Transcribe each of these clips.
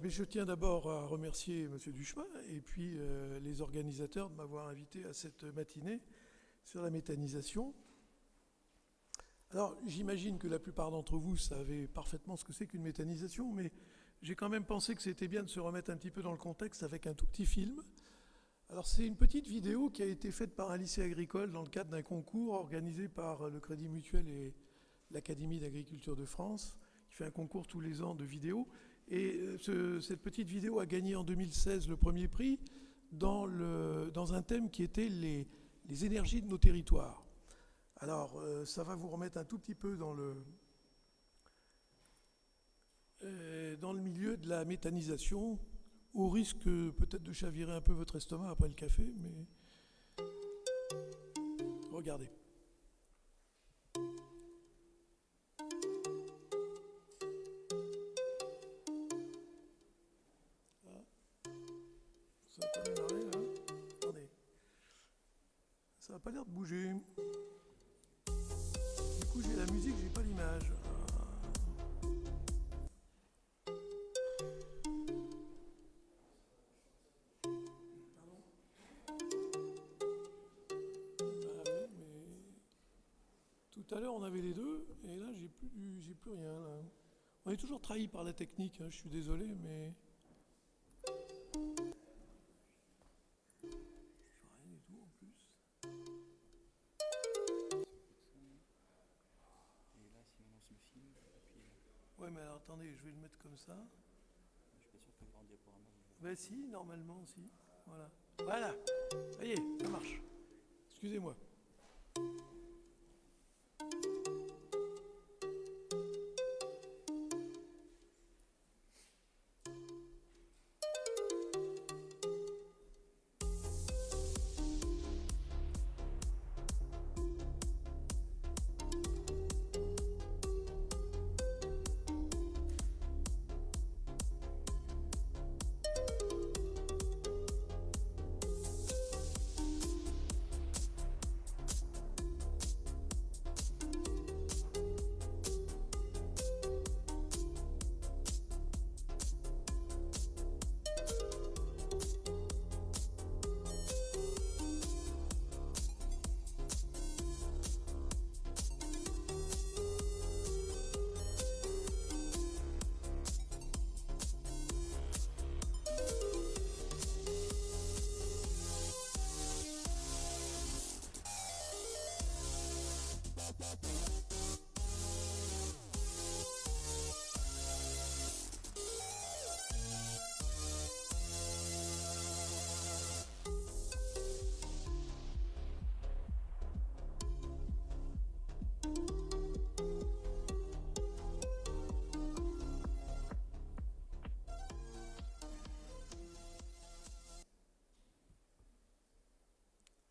Mais je tiens d'abord à remercier M. Duchemin et puis les organisateurs de m'avoir invité à cette matinée sur la méthanisation. Alors, j'imagine que la plupart d'entre vous savez parfaitement ce que c'est qu'une méthanisation, mais j'ai quand même pensé que c'était bien de se remettre un petit peu dans le contexte avec un tout petit film. Alors, c'est une petite vidéo qui a été faite par un lycée agricole dans le cadre d'un concours organisé par le Crédit Mutuel et l'Académie d'agriculture de France, qui fait un concours tous les ans de vidéos. Et cette petite vidéo a gagné en 2016 le premier prix dans un thème qui était les énergies de nos territoires. Alors, ça va vous remettre un tout petit peu dans le milieu de la méthanisation, au risque peut-être de chavirer un peu votre estomac après le café, mais regardez. Ça va pas démarrer, là. Attendez. Ça n'a pas l'air de bouger. Du coup, j'ai la musique, j'ai pas l'image. Tout à l'heure, on avait les deux, et là, j'ai plus rien. Là. On est toujours trahi par la technique, hein, je suis désolé, mais... Rien du tout, en plus. Et là, si on lance le film, appuyer là. Ouais, mais alors, attendez, je vais le mettre comme ça. Je suis pas sûr qu'avoir un diaporama. Ben si, normalement, si. Voilà. Voilà. Ça y est, ça marche. Excusez-moi.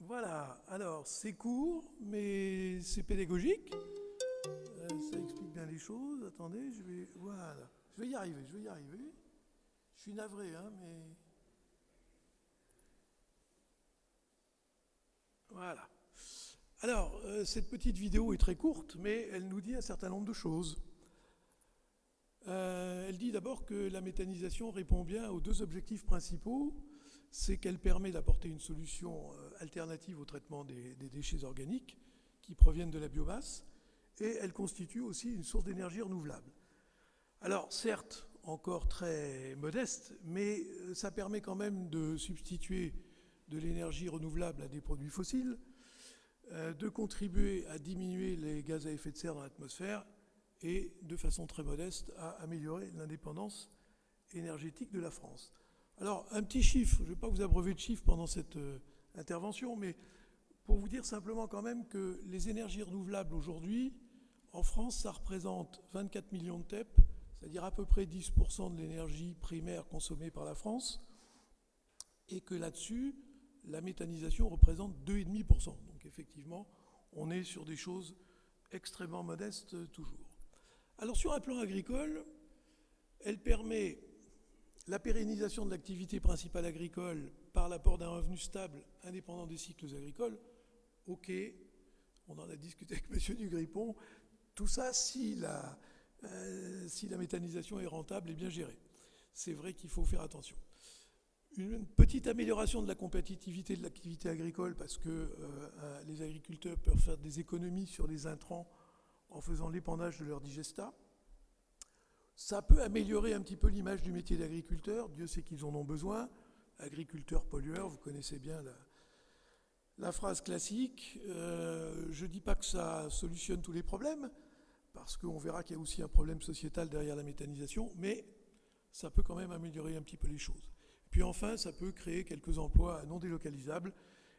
Voilà, alors c'est court, mais c'est pédagogique. Ça explique bien les choses. Attendez, voilà. Je vais y arriver. Je suis navré, hein, mais... Voilà. Alors, cette petite vidéo est très courte, mais elle nous dit un certain nombre de choses. Elle dit d'abord que la méthanisation répond bien aux deux objectifs principaux. C'est qu'elle permet d'apporter une solution alternative au traitement des déchets organiques qui proviennent de la biomasse, et elle constitue aussi une source d'énergie renouvelable. Alors certes, encore très modeste, mais ça permet quand même de substituer de l'énergie renouvelable à des produits fossiles, de contribuer à diminuer les gaz à effet de serre dans l'atmosphère et, de façon très modeste, à améliorer l'indépendance énergétique de la France. Alors, un petit chiffre, je ne vais pas vous abreuver de chiffres pendant cette intervention, mais pour vous dire simplement quand même que les énergies renouvelables aujourd'hui, en France, ça représente 24 millions de TEP, c'est-à-dire à peu près 10% de l'énergie primaire consommée par la France, et que là-dessus, la méthanisation représente 2,5%. Donc effectivement, on est sur des choses extrêmement modestes toujours. Alors sur un plan agricole, elle permet la pérennisation de l'activité principale agricole par l'apport d'un revenu stable indépendant des cycles agricoles. Ok, on en a discuté avec M. Dugripon. Tout ça si la méthanisation est rentable et bien gérée. c'est vrai qu'il faut faire attention. Une petite amélioration de la compétitivité de l'activité agricole parce que les agriculteurs peuvent faire des économies sur les intrants en faisant l'épandage de leur digestat. Ça peut améliorer un petit peu l'image du métier d'agriculteur. Dieu sait qu'ils en ont besoin. Agriculteur pollueur, vous connaissez bien la phrase classique. Je ne dis pas que ça solutionne tous les problèmes, parce qu'on verra qu'il y a aussi un problème sociétal derrière la méthanisation, mais ça peut quand même améliorer un petit peu les choses. Puis enfin, ça peut créer quelques emplois non délocalisables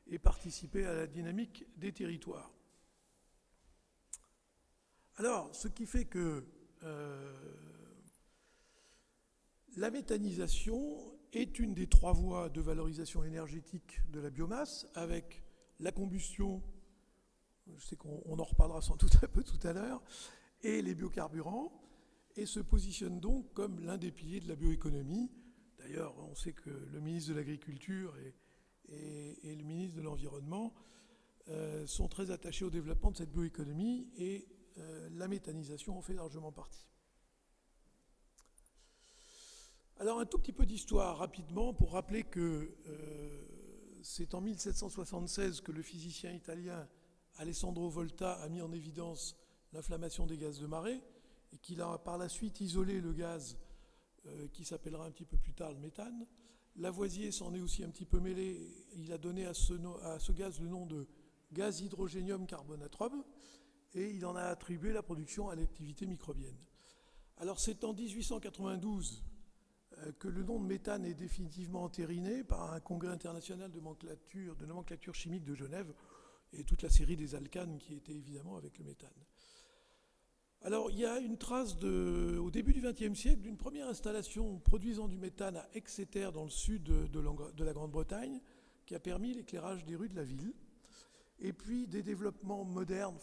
et participer à la dynamique des territoires. Alors, ce qui fait que la méthanisation est une des 3 voies de valorisation énergétique de la biomasse, avec la combustion, je sais qu'on en reparlera sans doute un peu tout à l'heure, et les biocarburants, et se positionne donc comme l'un des piliers de la bioéconomie. D'ailleurs, on sait que le ministre de l'Agriculture et le ministre de l'Environnement sont très attachés au développement de cette bioéconomie, et la méthanisation en fait largement partie. Alors un tout petit peu d'histoire rapidement pour rappeler que c'est en 1776 que le physicien italien Alessandro Volta a mis en évidence l'inflammation des gaz de marée et qu'il a par la suite isolé le gaz qui s'appellera un petit peu plus tard le méthane. Lavoisier s'en est aussi un petit peu mêlé, il a donné à ce gaz le nom de gaz hydrogénium carbonatum et il en a attribué la production à l'activité microbienne. Alors c'est en 1892 que le nom de méthane est définitivement entériné par un congrès international de nomenclature chimique de Genève et toute la série des alcanes qui étaient évidemment avec le méthane. Alors il y a une trace au début du XXe siècle d'une première installation produisant du méthane à Exeter dans le sud de la Grande-Bretagne qui a permis l'éclairage des rues de la ville. Et puis des développements modernes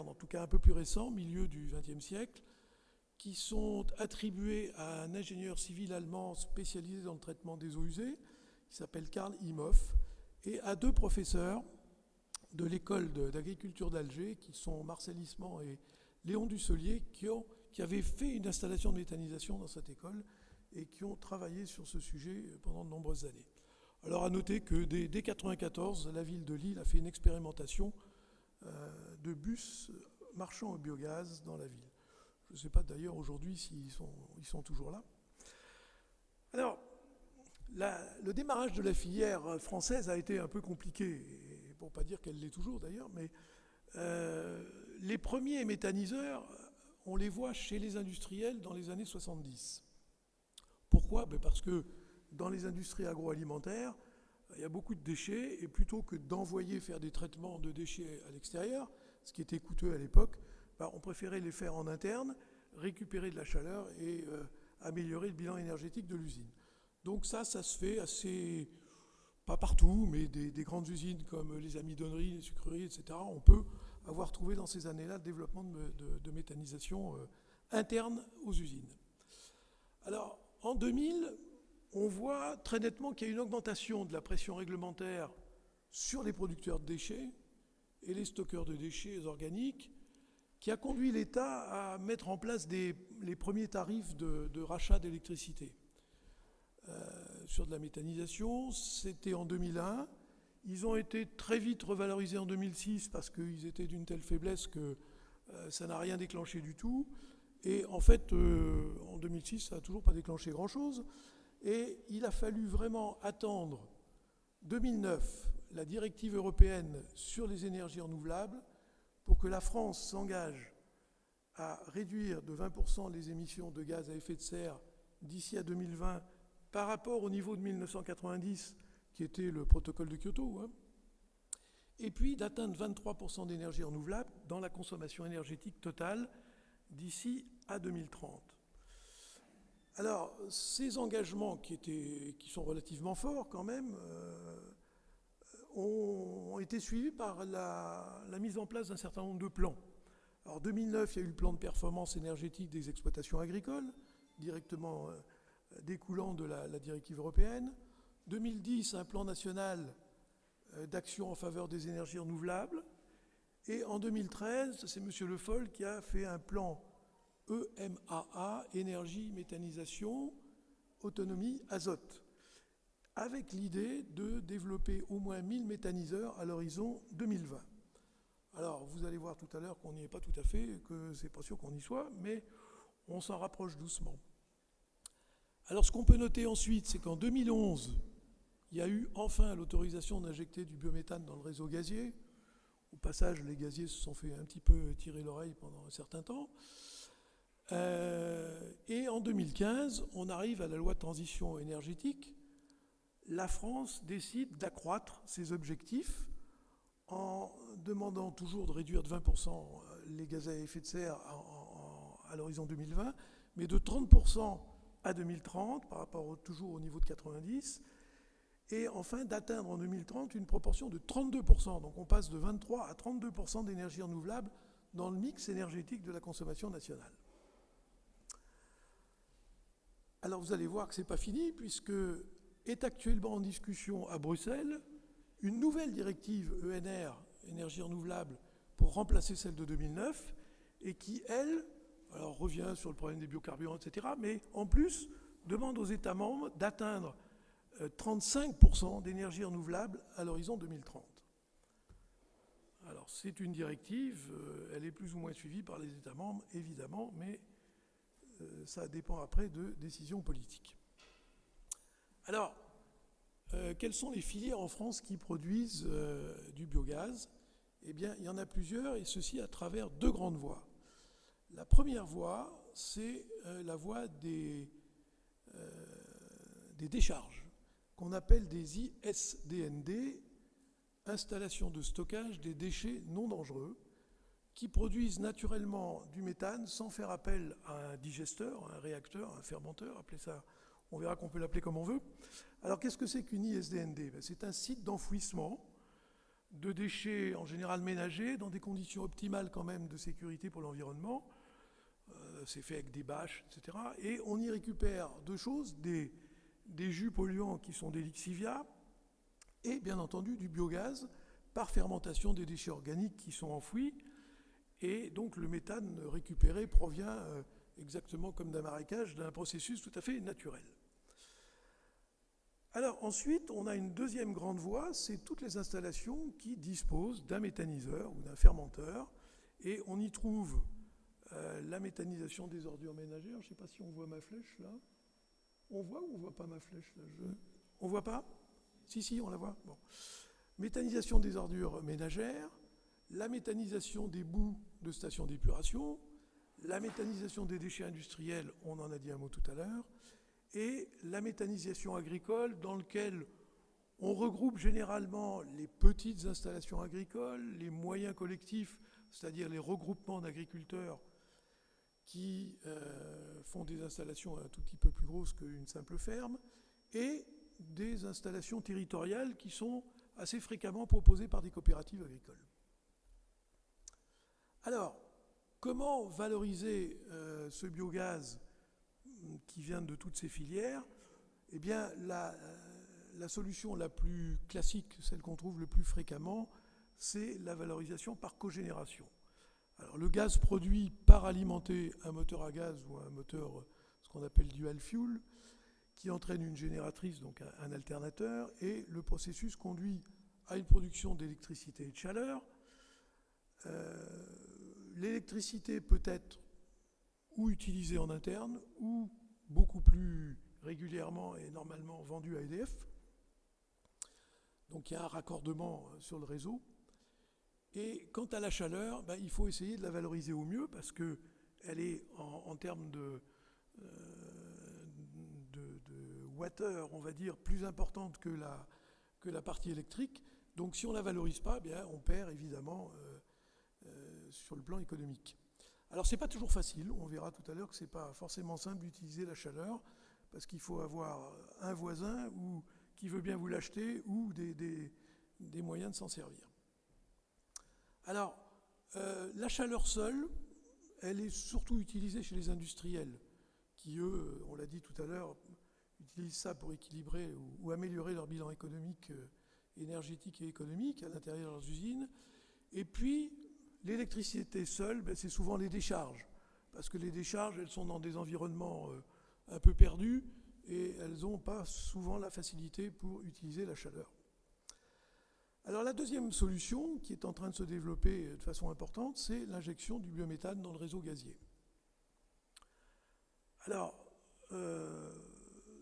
en tout cas un peu plus récents, milieu du XXe siècle, qui sont attribués à un ingénieur civil allemand spécialisé dans le traitement des eaux usées, qui s'appelle Karl Imhoff, et à 2 professeurs de l'école d'agriculture d'Alger, qui sont Marcel Isman et Léon Dusselier, qui avaient fait une installation de méthanisation dans cette école et qui ont travaillé sur ce sujet pendant de nombreuses années. Alors à noter que dès 1994, la ville de Lille a fait une expérimentation de bus marchant au biogaz dans la ville. Je ne sais pas d'ailleurs aujourd'hui s'ils sont toujours là. Alors, le démarrage de la filière française a été un peu compliqué, pour ne pas dire qu'elle l'est toujours d'ailleurs, mais les premiers méthaniseurs, on les voit chez les industriels dans les années 70. Pourquoi ? Parce que dans les industries agroalimentaires, il y a beaucoup de déchets, et plutôt que d'envoyer faire des traitements de déchets à l'extérieur, ce qui était coûteux à l'époque, on préférait les faire en interne, récupérer de la chaleur et améliorer le bilan énergétique de l'usine. Donc ça se fait assez, pas partout, mais des grandes usines comme les amidonneries, les sucreries, etc. On peut avoir trouvé dans ces années-là le développement de méthanisation interne aux usines. Alors, en 2000, on voit très nettement qu'il y a une augmentation de la pression réglementaire sur les producteurs de déchets et les stockeurs de déchets organiques, qui a conduit l'État à mettre en place les premiers tarifs de rachat d'électricité. Sur de la méthanisation, c'était en 2001. Ils ont été très vite revalorisés en 2006 parce qu'ils étaient d'une telle faiblesse que ça n'a rien déclenché du tout. Et en fait, en 2006, ça n'a toujours pas déclenché grand-chose. Et il a fallu vraiment attendre 2009, la directive européenne sur les énergies renouvelables, pour que la France s'engage à réduire de 20% les émissions de gaz à effet de serre d'ici à 2020 par rapport au niveau de 1990, qui était le protocole de Kyoto, et puis d'atteindre 23% d'énergie renouvelable dans la consommation énergétique totale d'ici à 2030. Alors, ces engagements qui sont relativement forts quand même, ont été suivis par la mise en place d'un certain nombre de plans. Alors, en 2009, il y a eu le plan de performance énergétique des exploitations agricoles, directement découlant de la directive européenne. 2010, un plan national d'action en faveur des énergies renouvelables. Et en 2013, c'est M. Le Foll qui a fait un plan EMAA, énergie, méthanisation, autonomie azote, avec l'idée de développer au moins 1000 méthaniseurs à l'horizon 2020. Alors, vous allez voir tout à l'heure qu'on n'y est pas tout à fait, que c'est pas sûr qu'on y soit, mais on s'en rapproche doucement. Alors, ce qu'on peut noter ensuite, c'est qu'en 2011, il y a eu enfin l'autorisation d'injecter du biométhane dans le réseau gazier. Au passage, les gaziers se sont fait un petit peu tirer l'oreille pendant un certain temps. Et en 2015, on arrive à la loi de transition énergétique. La France décide d'accroître ses objectifs en demandant toujours de réduire de 20% les gaz à effet de serre à l'horizon 2020, mais de 30% à 2030, par rapport toujours au niveau de 90, et enfin d'atteindre en 2030 une proportion de 32%. Donc on passe de 23 à 32% d'énergie renouvelable dans le mix énergétique de la consommation nationale. Alors vous allez voir que ce n'est pas fini, puisque est actuellement en discussion à Bruxelles une nouvelle directive ENR, énergie renouvelable, pour remplacer celle de 2009, et qui, elle, alors revient sur le problème des biocarburants, etc., mais en plus demande aux États membres d'atteindre 35% d'énergie renouvelable à l'horizon 2030. Alors c'est une directive, elle est plus ou moins suivie par les États membres, évidemment, mais ça dépend après de décisions politiques. Alors, quelles sont les filières en France qui produisent du biogaz ? Eh bien, il y en a plusieurs, et ceci à travers deux grandes voies. La première voie, c'est la voie des décharges, qu'on appelle des ISDND, installations de stockage des déchets non dangereux, qui produisent naturellement du méthane sans faire appel à un digesteur, un réacteur, un fermenteur, appelez ça, on verra qu'on peut l'appeler comme on veut. Alors qu'est-ce que c'est qu'une ISDND ? C'est un site d'enfouissement de déchets en général ménagers dans des conditions optimales quand même de sécurité pour l'environnement. C'est fait avec des bâches, etc. Et on y récupère deux choses, des jus polluants qui sont des lixiviats et bien entendu du biogaz par fermentation des déchets organiques qui sont enfouis. Et donc le méthane récupéré provient exactement comme d'un marécage, d'un processus tout à fait naturel. Alors ensuite, on a une deuxième grande voie, c'est toutes les installations qui disposent d'un méthaniseur ou d'un fermenteur. Et on y trouve la méthanisation des ordures ménagères. Je ne sais pas si on voit ma flèche là. On voit ou on ne voit pas ma flèche là ? On ne voit pas ? Si, on la voit. Bon. Méthanisation des ordures ménagères, la méthanisation des boues de stations d'épuration, la méthanisation des déchets industriels, on en a dit un mot tout à l'heure, et la méthanisation agricole dans laquelle on regroupe généralement les petites installations agricoles, les moyens collectifs, c'est-à-dire les regroupements d'agriculteurs qui font des installations un tout petit peu plus grosses qu'une simple ferme, et des installations territoriales qui sont assez fréquemment proposées par des coopératives agricoles. Alors, comment valoriser ce biogaz qui vient de toutes ces filières ? Eh bien, la solution la plus classique, celle qu'on trouve le plus fréquemment, c'est la valorisation par cogénération. Alors, le gaz produit par alimenter un moteur à gaz ou un moteur, ce qu'on appelle dual fuel, qui entraîne une génératrice, donc un alternateur, et le processus conduit à une production d'électricité et de chaleur. L'électricité peut être ou utilisée en interne, ou beaucoup plus régulièrement et normalement vendue à EDF. Donc il y a un raccordement sur le réseau. Et quant à la chaleur, il faut essayer de la valoriser au mieux parce qu'elle est en termes de wattheure, on va dire, plus importante que la partie électrique. Donc si on ne la valorise pas, on perd évidemment sur le plan économique. Alors c'est pas toujours facile, on verra tout à l'heure que c'est pas forcément simple d'utiliser la chaleur parce qu'il faut avoir un voisin qui veut bien vous l'acheter ou des moyens de s'en servir. Alors la chaleur seule, elle est surtout utilisée chez les industriels qui eux, on l'a dit tout à l'heure, utilisent ça pour équilibrer ou améliorer leur bilan économique, énergétique et économique à l'intérieur de leurs usines. Et puis l'électricité seule, c'est souvent les décharges, parce que les décharges, elles sont dans des environnements un peu perdus, et elles n'ont pas souvent la facilité pour utiliser la chaleur. Alors la deuxième solution qui est en train de se développer de façon importante, c'est l'injection du biométhane dans le réseau gazier. Alors,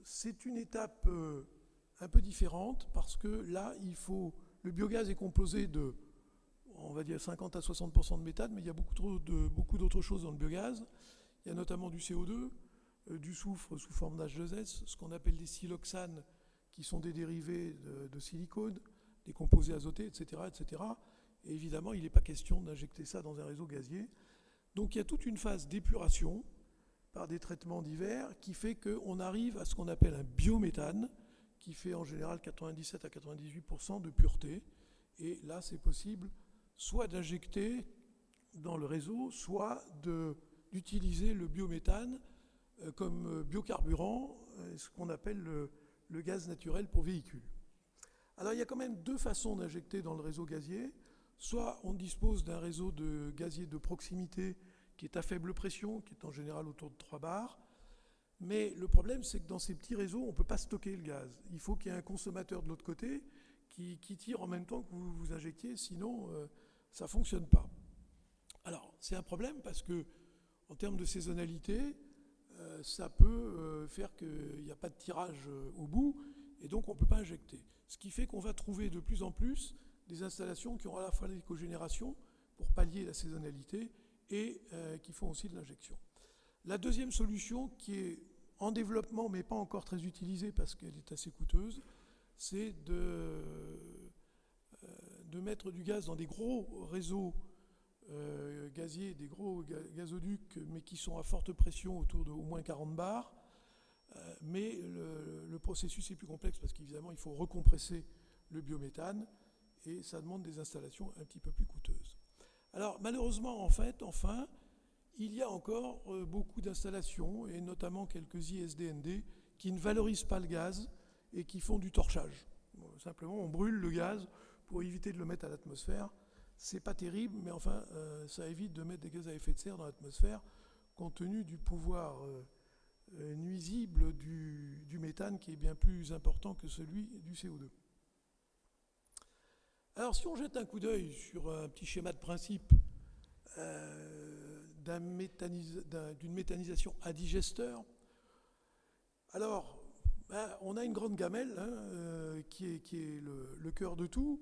c'est une étape un peu différente parce que là, le biogaz est composé de, on va dire, 50 à 60% de méthane, mais il y a beaucoup d'autres choses dans le biogaz. Il y a notamment du CO2, du soufre sous forme d'H2S, ce qu'on appelle des siloxanes, qui sont des dérivés de silicone, des composés azotés, etc., etc. Et évidemment, il n'est pas question d'injecter ça dans un réseau gazier. Donc il y a toute une phase d'épuration par des traitements divers qui fait qu'on arrive à ce qu'on appelle un biométhane, qui fait en général 97 à 98% de pureté. Et là, c'est possible soit d'injecter dans le réseau, soit d'utiliser le biométhane comme biocarburant, ce qu'on appelle le gaz naturel pour véhicules. Alors il y a quand même deux façons d'injecter dans le réseau gazier. Soit on dispose d'un réseau de gazier de proximité qui est à faible pression, qui est en général autour de 3 bars. Mais le problème, c'est que dans ces petits réseaux, on ne peut pas stocker le gaz. Il faut qu'il y ait un consommateur de l'autre côté qui tire en même temps que vous vous injectiez, sinon ça ne fonctionne pas. Alors c'est un problème parce que en termes de saisonnalité, ça peut faire qu'il n'y a pas de tirage au bout, et donc on ne peut pas injecter. Ce qui fait qu'on va trouver de plus en plus des installations qui ont à la fois l'écogénération pour pallier la saisonnalité et qui font aussi de l'injection. La deuxième solution, qui est en développement mais pas encore très utilisée parce qu'elle est assez coûteuse, c'est de mettre du gaz dans des gros réseaux gaziers, des gros gazoducs, mais qui sont à forte pression, autour de au moins 40 bars. Mais le processus est plus complexe parce qu'évidemment, il faut recompresser le biométhane et ça demande des installations un petit peu plus coûteuses. Alors, malheureusement, enfin, il y a encore beaucoup d'installations, et notamment quelques ISDND, qui ne valorisent pas le gaz et qui font du torchage. Bon, simplement, on brûle le gaz pour éviter de le mettre à l'atmosphère. C'est pas terrible, mais enfin, ça évite de mettre des gaz à effet de serre dans l'atmosphère, compte tenu du pouvoir nuisible du méthane, qui est bien plus important que celui du CO2. Alors, si on jette un coup d'œil sur un petit schéma de principe d'une méthanisation à digesteur, alors, on a une grande gamelle qui est le cœur de tout,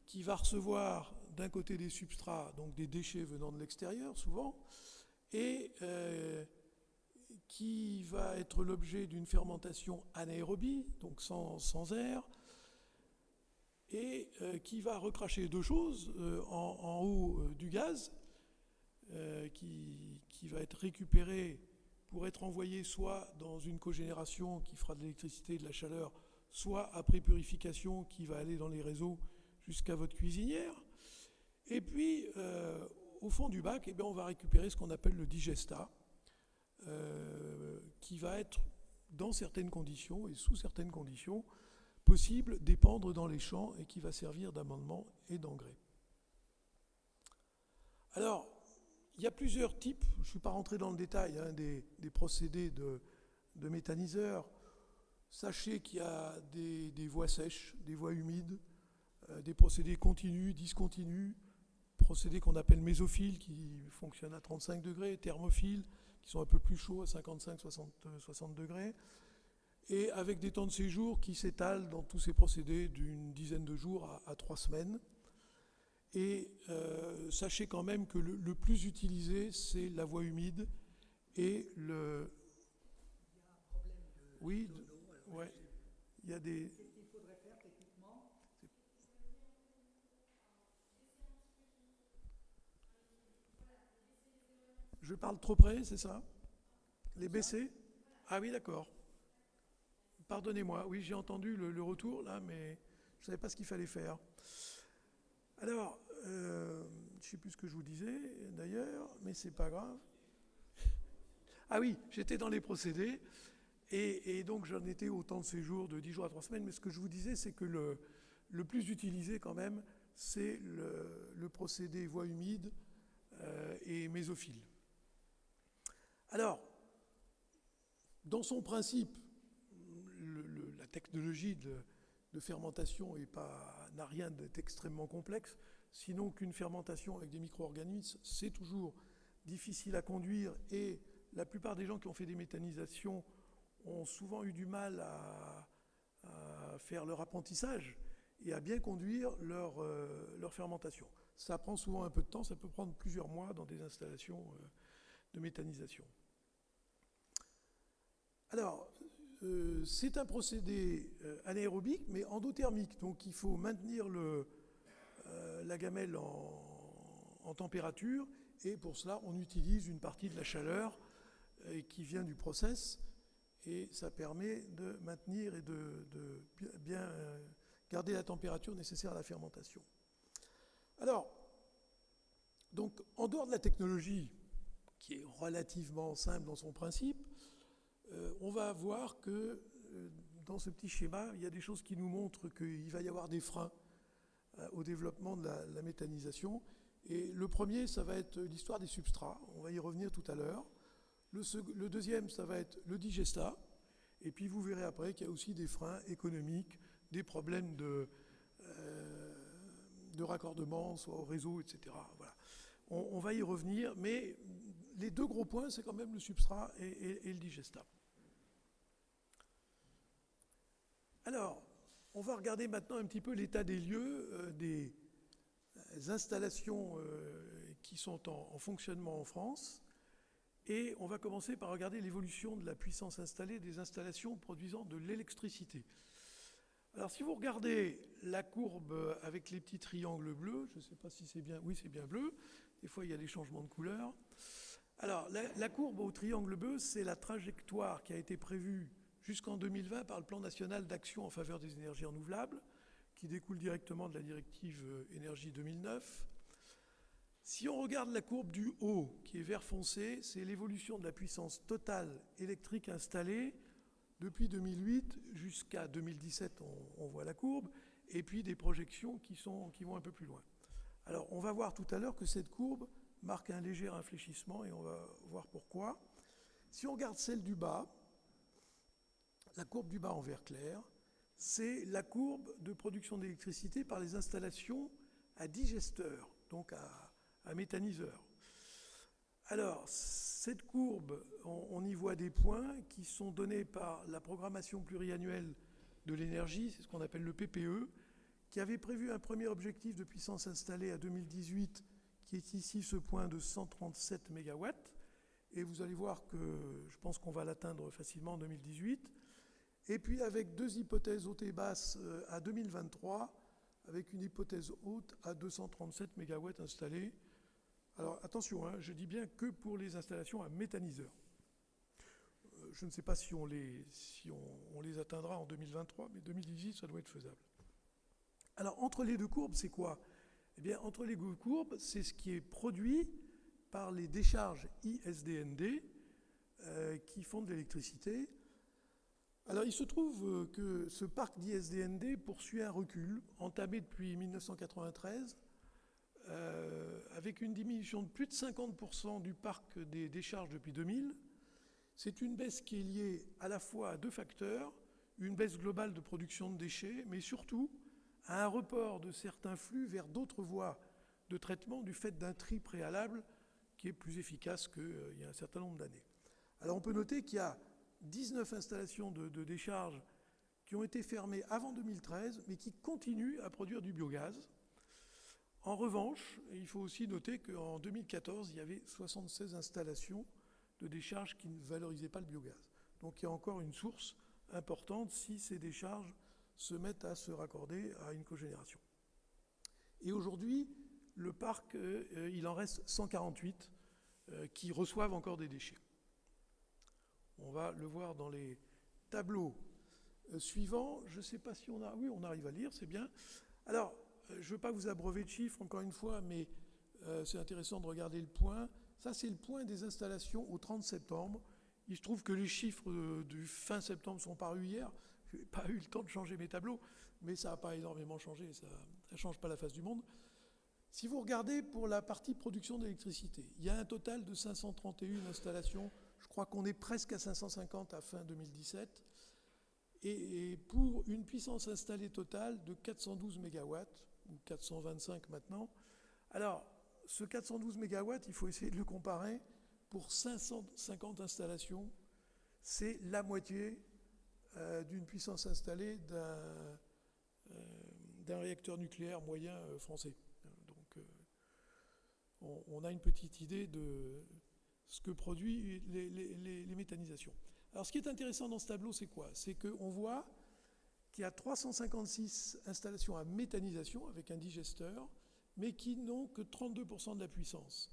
qui va recevoir d'un côté des substrats, donc des déchets venant de l'extérieur souvent, et qui va être l'objet d'une fermentation anaérobie, donc sans air, et qui va recracher deux choses en haut du gaz, qui va être récupéré pour être envoyé soit dans une cogénération qui fera de l'électricité et de la chaleur, soit après purification qui va aller dans les réseaux jusqu'à votre cuisinière. Et puis, au fond du bac, on va récupérer ce qu'on appelle le digestat, qui va être, dans certaines conditions et sous certaines conditions, possible d'épandre dans les champs et qui va servir d'amendement et d'engrais. Alors, il y a plusieurs types, je ne suis pas rentré dans le détail, des procédés de méthaniseurs. Sachez qu'il y a des voies sèches, des voies humides, des procédés continus, discontinus, procédés qu'on appelle mésophiles qui fonctionnent à 35 degrés, thermophiles qui sont un peu plus chauds à 55-60 degrés, et avec des temps de séjour qui s'étalent dans tous ces procédés d'une dizaine de jours à 3 semaines. Et sachez quand même que le plus utilisé, c'est la voie humide et le... Il y a un problème de... Oui, ouais. Il y a des... Qu'est-ce qu'il faudrait faire techniquement? Je parle trop près, c'est ça? Les baisser? Ah oui, d'accord. Pardonnez-moi, oui, j'ai entendu le retour, là, mais je ne savais pas ce qu'il fallait faire. Alors, je ne sais plus ce que je vous disais, d'ailleurs, mais c'est pas grave. Ah oui, j'étais dans les procédés, et donc j'en étais au temps de séjour de 10 jours à 3 semaines, mais ce que je vous disais, c'est que le plus utilisé, quand même, c'est le procédé voie humide et mésophile. Alors, dans son principe, technologie de fermentation n'a rien d'extrêmement complexe, sinon qu'une fermentation avec des micro-organismes, c'est toujours difficile à conduire, et la plupart des gens qui ont fait des méthanisations ont souvent eu du mal à faire leur apprentissage et à bien conduire leur fermentation. Ça prend souvent un peu de temps, ça peut prendre plusieurs mois dans des installations de méthanisation. Alors, c'est un procédé anaérobique, mais endothermique, donc il faut maintenir la gamelle en température, et pour cela, on utilise une partie de la chaleur qui vient du process, et ça permet de maintenir et de bien garder la température nécessaire à la fermentation. Alors, donc, en dehors de la technologie, qui est relativement simple dans son principe, on va voir que dans ce petit schéma, il y a des choses qui nous montrent qu'il va y avoir des freins au développement de la méthanisation. Et le premier, ça va être l'histoire des substrats. On va y revenir tout à l'heure. Le deuxième, ça va être le digestat. Et puis vous verrez après qu'il y a aussi des freins économiques, des problèmes de raccordement, soit au réseau, etc. Voilà. On va y revenir, mais les deux gros points, c'est quand même le substrat et le digestat. Alors, on va regarder maintenant un petit peu l'état des lieux des installations qui sont en fonctionnement en France. Et on va commencer par regarder l'évolution de la puissance installée des installations produisant de l'électricité. Alors, si vous regardez la courbe avec les petits triangles bleus, je ne sais pas si c'est bien, oui, c'est bien bleu. Des fois, il y a des changements de couleur. Alors, la courbe au triangle bleu, c'est la trajectoire qui a été prévue jusqu'en 2020 par le Plan national d'action en faveur des énergies renouvelables, qui découle directement de la directive Énergie 2009. Si on regarde la courbe du haut, qui est vert foncé, c'est l'évolution de la puissance totale électrique installée depuis 2008 jusqu'à 2017, on voit la courbe, et puis des projections qui vont un peu plus loin. Alors, on va voir tout à l'heure que cette courbe marque un léger infléchissement, et on va voir pourquoi. Si on regarde celle du bas, la courbe du bas en vert clair, c'est la courbe de production d'électricité par les installations à digesteur, donc à méthaniseur. Alors, cette courbe, on y voit des points qui sont donnés par la programmation pluriannuelle de l'énergie, c'est ce qu'on appelle le PPE, qui avait prévu un premier objectif de puissance installée à 2018, qui est ici ce point de 137 MW. Et vous allez voir que je pense qu'on va l'atteindre facilement en 2018. Et puis avec deux hypothèses hautes et basses à 2023, avec une hypothèse haute à 237 MW installés. Alors attention, je dis bien que pour les installations à méthaniseur. Je ne sais pas si on les atteindra en 2023, mais 2018, ça doit être faisable. Alors entre les deux courbes, c'est quoi ? Eh bien, entre les deux courbes, c'est ce qui est produit par les décharges ISDND qui font de l'électricité. Alors, il se trouve que ce parc d'ISDND poursuit un recul entamé depuis 1993 avec une diminution de plus de 50% du parc des décharges depuis 2000. C'est une baisse qui est liée à la fois à deux facteurs, une baisse globale de production de déchets, mais surtout à un report de certains flux vers d'autres voies de traitement du fait d'un tri préalable qui est plus efficace qu'il y a un certain nombre d'années. Alors on peut noter qu'il y a 19 installations de décharge qui ont été fermées avant 2013, mais qui continuent à produire du biogaz. En revanche, il faut aussi noter qu'en 2014, il y avait 76 installations de décharge qui ne valorisaient pas le biogaz. Donc il y a encore une source importante si ces décharges se mettent à se raccorder à une cogénération. Et aujourd'hui, le parc, il en reste 148 qui reçoivent encore des déchets. On va le voir dans les tableaux suivants. Je ne sais pas si on a... Oui, on arrive à lire, c'est bien. Alors, je ne veux pas vous abreuver de chiffres, encore une fois, mais c'est intéressant de regarder le point. Ça, c'est le point des installations au 30 septembre. Il se trouve que les chiffres du fin septembre sont parus hier. Je n'ai pas eu le temps de changer mes tableaux, mais ça n'a pas énormément changé, ça ne change pas la face du monde. Si vous regardez pour la partie production d'électricité, il y a un total de 531 installations. Je crois qu'on est presque à 550 à fin 2017. et pour une puissance installée totale de 412 MW, ou 425 maintenant. Alors, ce 412 MW, il faut essayer de le comparer. Pour 550 installations, c'est la moitié d'une puissance installée d'un réacteur nucléaire moyen français. Donc, on a une petite idée de ce que produit les méthanisations. Alors, ce qui est intéressant dans ce tableau, c'est quoi? C'est qu'on voit qu'il y a 356 installations à méthanisation avec un digesteur, mais qui n'ont que 32% de la puissance.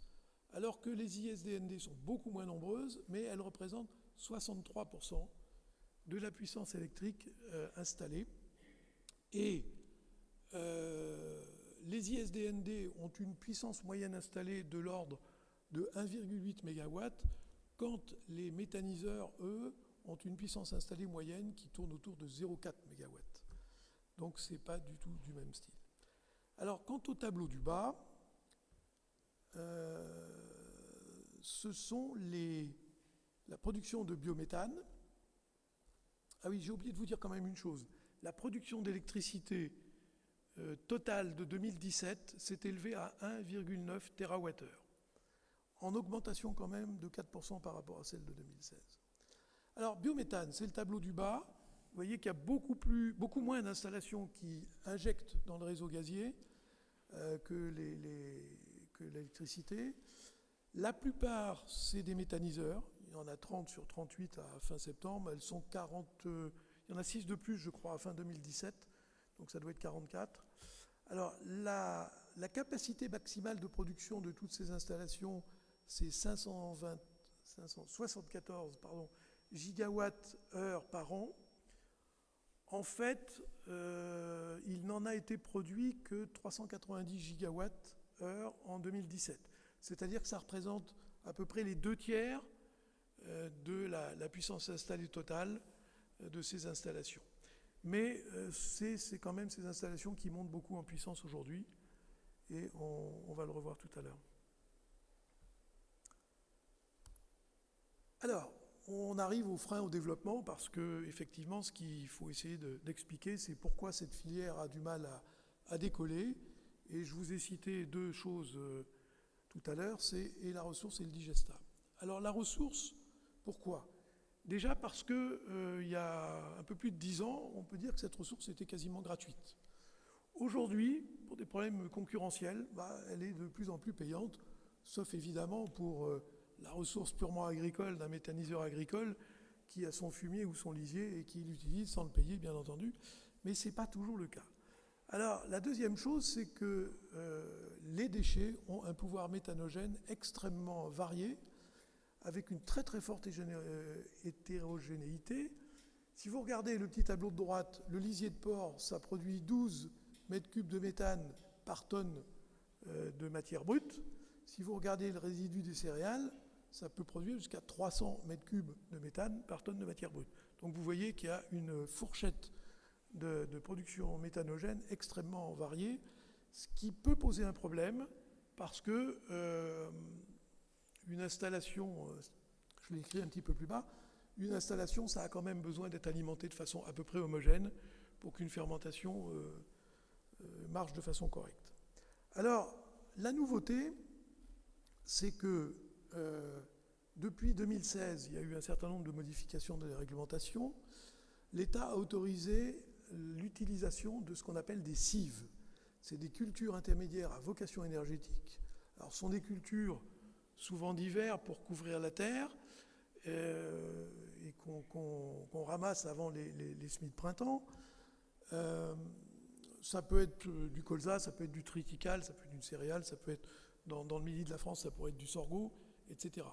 Alors que les ISDND sont beaucoup moins nombreuses, mais elles représentent 63% de la puissance électrique installée. Et les ISDND ont une puissance moyenne installée de l'ordre de 1,8 MW, quand les méthaniseurs, eux, ont une puissance installée moyenne qui tourne autour de 0,4 MW. Donc ce n'est pas du tout du même style. Alors, quant au tableau du bas, ce sont la production de biométhane. Ah oui, j'ai oublié de vous dire quand même une chose. La production d'électricité totale de 2017 s'est élevée à 1,9 TWh, en augmentation quand même de 4% par rapport à celle de 2016. Alors, biométhane, c'est le tableau du bas. Vous voyez qu'il y a beaucoup moins d'installations qui injectent dans le réseau gazier que l'électricité. La plupart, c'est des méthaniseurs. Il y en a 30 sur 38 à fin septembre. Elles sont 40. Il y en a 6 de plus, je crois, à fin 2017. Donc ça doit être 44. Alors, la capacité maximale de production de toutes ces installations, c'est 574 gigawatts-heure par an. En fait, il n'en a été produit que 390 gigawatts-heure en 2017. C'est-à-dire que ça représente à peu près les 2/3 de la puissance installée totale de ces installations. Mais c'est quand même ces installations qui montent beaucoup en puissance aujourd'hui, et on va le revoir tout à l'heure. Alors, on arrive aux freins au développement, parce que effectivement, ce qu'il faut essayer d'expliquer, c'est pourquoi cette filière a du mal à décoller. Et je vous ai cité 2 choses tout à l'heure, c'est la ressource et le digestat. Alors la ressource, pourquoi? Déjà parce que il y a un peu plus de 10 ans, on peut dire que cette ressource était quasiment gratuite. Aujourd'hui, pour des problèmes concurrentiels, elle est de plus en plus payante, sauf évidemment pour la ressource purement agricole d'un méthaniseur agricole qui a son fumier ou son lisier et qui l'utilise sans le payer, bien entendu, mais ce n'est pas toujours le cas. Alors, la deuxième chose, c'est que les déchets ont un pouvoir méthanogène extrêmement varié, avec une très très forte hétérogénéité. Si vous regardez le petit tableau de droite, le lisier de porc, ça produit 12 mètres cubes de méthane par tonne de matière brute. Si vous regardez le résidu des céréales, ça peut produire jusqu'à 300 mètres cubes de méthane par tonne de matière brute. Donc vous voyez qu'il y a une fourchette de production méthanogène extrêmement variée, ce qui peut poser un problème, parce que une installation, je l'ai écrit un petit peu plus bas, une installation, ça a quand même besoin d'être alimenté de façon à peu près homogène pour qu'une fermentation marche de façon correcte. Alors, la nouveauté, c'est que depuis 2016, il y a eu un certain nombre de modifications de la réglementation. L'État a autorisé l'utilisation de ce qu'on appelle des cives. C'est des cultures intermédiaires à vocation énergétique. Alors, ce sont des cultures souvent d'hiver pour couvrir la terre et qu'on ramasse avant les semis de printemps. Ça peut être du colza, ça peut être du triticale, ça peut être d'une céréale, ça peut être, dans le midi de la France, ça pourrait être du sorgho, etc.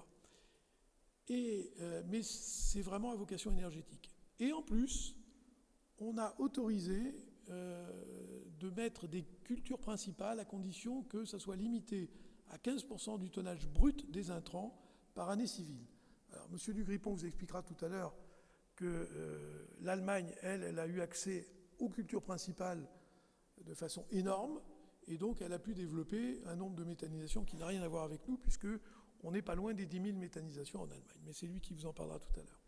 Mais c'est vraiment à vocation énergétique. Et en plus, on a autorisé de mettre des cultures principales à condition que ça soit limité à 15% du tonnage brut des intrants par année civile. Alors, M. Dugripon vous expliquera tout à l'heure que l'Allemagne, elle a eu accès aux cultures principales de façon énorme, et donc elle a pu développer un nombre de méthanisations qui n'a rien à voir avec nous, puisqu'on n'est pas loin des 10 000 méthanisations en Allemagne. Mais c'est lui qui vous en parlera tout à l'heure.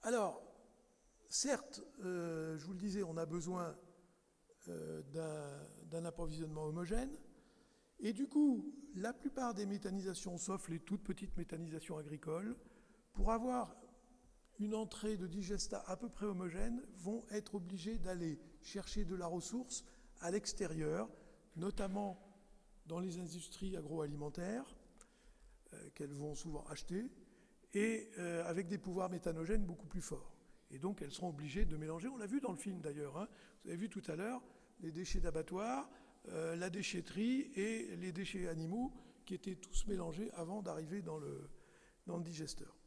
Alors, Certes, je vous le disais, on a besoin d'un approvisionnement homogène. Et du coup, la plupart des méthanisations, sauf les toutes petites méthanisations agricoles, pour avoir une entrée de digestat à peu près homogène, vont être obligés d'aller chercher de la ressource à l'extérieur, notamment dans les industries agroalimentaires, qu'elles vont souvent acheter, et avec des pouvoirs méthanogènes beaucoup plus forts. Et donc elles seront obligées de mélanger, on l'a vu dans le film d'ailleurs, hein. Vous avez vu tout à l'heure les déchets d'abattoir, la déchetterie et les déchets animaux qui étaient tous mélangés avant d'arriver dans le digesteur.